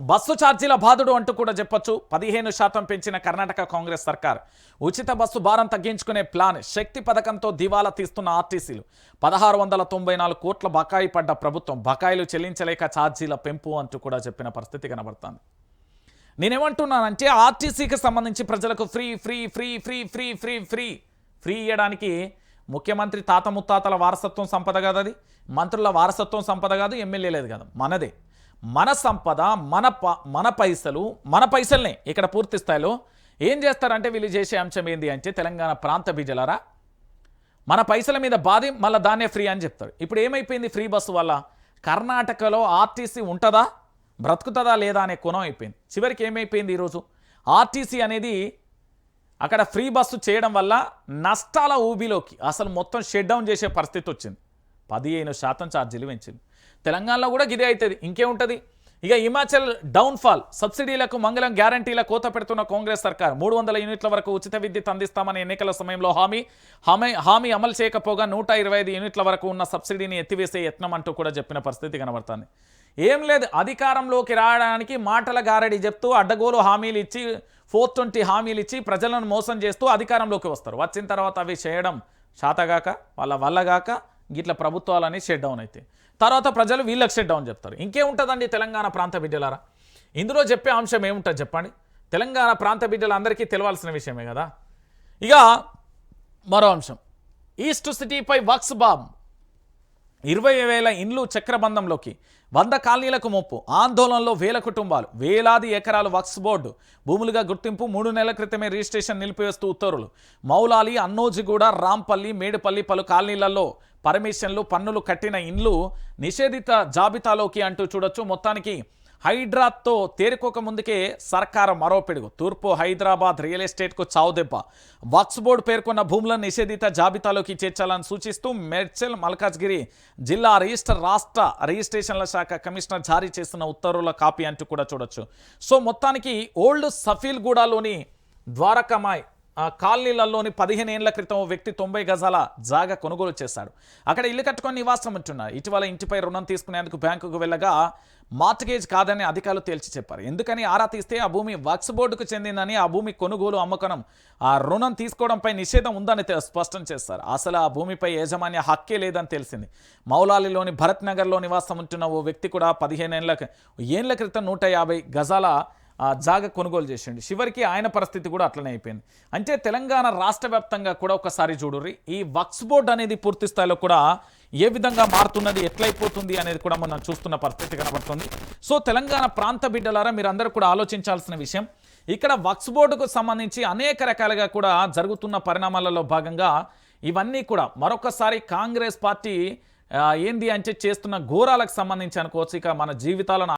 బస్సు ఛార్జీల బాధుడు అంటూ కూడా చెప్పొచ్చు. 15% పెంచిన కర్ణాటక కాంగ్రెస్ సర్కార్ ఉచిత బస్సు భారం తగ్గించుకునే ప్లాన్. శక్తి పథకంతో దివాలా తీస్తున్న ఆర్టీసీలు. 1694 కోట్ల బకాయి పడ్డ ప్రభుత్వం బకాయిలు చెల్లించలేక ఛార్జీల పెంపు అంటూ కూడా చెప్పిన పరిస్థితి కనబడుతుంది. నేనేమంటున్నానంటే ఆర్టీసీకి సంబంధించి ప్రజలకు free free free free free free free free ఇవ్వడానికి ముఖ్యమంత్రి తాత ముత్తాతల వారసత్వం సంపద కాదు, అది మంత్రుల వారసత్వం సంపద కాదు, ఎమ్మెల్యేలేదు కాదు, మనదే. మన సంపద, మన పైసల్నే ఇక్కడ పూర్తి స్థాయిలో ఏం చేస్తారంటే వీళ్ళు చేసే అంశం ఏంది అంటే, తెలంగాణ ప్రాంత బిడ్డలారా మన పైసల మీద బాధి మళ్ళీ దాన్నే ఫ్రీ అని చెప్తారు. ఇప్పుడు ఏమైపోయింది ఫ్రీ బస్సు వల్ల? కర్ణాటకలో ఆర్టీసీ ఉంటుందా, బ్రతుకుతుందా లేదా అనే కోణం అయిపోయింది. చివరికి ఏమైపోయింది, ఈరోజు ఆర్టీసీ అనేది అక్కడ ఫ్రీ బస్సు చేయడం వల్ల నష్టాల ఊబిలోకి అసలు మొత్తం షట్ డౌన్ చేసే పరిస్థితి వచ్చింది. 15% ఛార్జీలు పెంచింది. తెలంగాణలో కూడా గిదే అవుతుంది, ఇంకేముంటుంది. ఇక హిమాచల్ డౌన్ఫాల్. సబ్సిడీలకు మంగళం గ్యారంటీల కోత పెడుతున్న కాంగ్రెస్ సర్కార్ 300 యూనిట్ల వరకు ఉచిత విద్యుత్ అందిస్తామని ఎన్నికల సమయంలో హామీ అమలు చేయకపోగా 125 యూనిట్ల వరకు ఉన్న సబ్సిడీని ఎత్తివేసే యత్నం అంటూ కూడా చెప్పిన పరిస్థితి కనబడుతుంది. ఏం లేదు, అధికారంలోకి రావడానికి మాటల గారడి చెప్తూ అడ్డగోలు హామీలు ఇచ్చి 420 హామీలు ఇచ్చి ప్రజలను మోసం చేస్తూ అధికారంలోకి వస్తారు. వచ్చిన తర్వాత అవి చేయడం శాతగాక వాళ్ళ వల్లగాక గిట్ల ప్రభుత్వాలని షట్ డౌన్ అవుతాయి. తర్వాత ప్రజలు వీళ్ళకి షట్ డౌన్ చెప్తారు. ఇంకేముంటుందండి తెలంగాణ ప్రాంత బిడ్డలారా? ఇందులో చెప్పే అంశం ఏముంటుంది చెప్పండి? తెలంగాణ ప్రాంత బిడ్డలందరికీ తెలవాల్సిన విషయమే కదా. ఇక మరో అంశం, ఈస్ట్ సిటీపై వక్స్ బాంబ్. 20,000 ఇండ్లు చక్రబంధంలోకి, 100 కాలనీలకు ముప్పు. ఆందోళనలో వేల కుటుంబాలు. వేలాది ఎకరాలు వక్స్ బోర్డు భూములుగా గుర్తింపు. 3 నెలల క్రితమే రిజిస్ట్రేషన్ నిలిపివేస్తూ ఉత్తర్వులు. మౌలాలి, అన్నోజిగూడ, రాంపల్లి, మేడిపల్లి పలు కాలనీలలో పర్మిషన్లు, పన్నులు కట్టిన ఇండ్లు నిషేధిత జాబితాలోకి అంటూ చూడొచ్చు. మొత్తానికి హైడ్రాతో తేరుకోక ముందుకే సర్కారు మరో పిడుగు. తూర్పు హైదరాబాద్ రియల్ ఎస్టేట్కు చావుదెబ్బ. వక్స్ బోర్డు పేర్కొన్న భూములను నిషేధిత జాబితాలోకి చేర్చాలని సూచిస్తూ మేడ్చల్ మల్కాజ్గిరి జిల్లా రాష్ట్ర రిజిస్ట్రేషన్ల శాఖ కమిషనర్ జారీ చేస్తున్న ఉత్తర్వుల కాపీ అంటూ కూడా చూడొచ్చు. సో మొత్తానికి ఓల్డ్ సఫీల్గూడలోని ద్వారకామాయ్ కాలనీలలోని 15 ఏళ్ల క్రితం ఓ వ్యక్తి 90 గజాల జాగా కొనుగోలు చేశాడు. అక్కడ ఇల్లు కట్టుకొని నివాసం ఉంటున్నారు. ఇటీవల ఇంటిపై రుణం తీసుకునేందుకు బ్యాంకుకు వెళ్ళగా మార్ట్గేజ్ కాదని అధికారులు తేల్చి చెప్పారు. ఎందుకని ఆరా తీస్తే ఆ భూమి వక్స్ బోర్డుకు చెందిందని, ఆ భూమి కొనుగోలు అమ్మకం, ఆ రుణం తీసుకోవడంపై నిషేధం ఉందని స్పష్టం చేస్తారు. అసలు ఆ భూమిపై యాజమాన్య హక్కే లేదని తెలిసింది. మౌలాలిలోని భరత్ నగర్లో నివాసం ఉంటున్న ఓ వ్యక్తి కూడా 15 ఏళ్ల క్రితం 150 గజాల జాగా కొనుగోలు చేసిండు. చివరికి ఆయన పరిస్థితి కూడా అట్లనే అయిపోయింది. అంటే తెలంగాణ రాష్ట్ర వ్యాప్తంగా కూడా ఒకసారి చూడుర్రి, ఈ వక్స్ బోర్డ్ అనేది పూర్తి స్థాయిలో కూడా ఏ విధంగా మారుతున్నది, ఎట్లయిపోతుంది అనేది కూడా మనం చూస్తున్న పరిస్థితి కనబడుతుంది. సో తెలంగాణ ప్రాంత బిడ్డలారా మీరందరూ కూడా ఆలోచించాల్సిన విషయం, ఇక్కడ వక్స్ బోర్డుకు సంబంధించి అనేక రకాలుగా కూడా జరుగుతున్న పరిణామాలలో భాగంగా ఇవన్నీ కూడా మరొకసారి కాంగ్రెస్ పార్టీ ఏంది అంటే చేస్తున్న ఘోరాలకు సంబంధించి అనుకోవచ్చు. ఇక మన జీవితాలను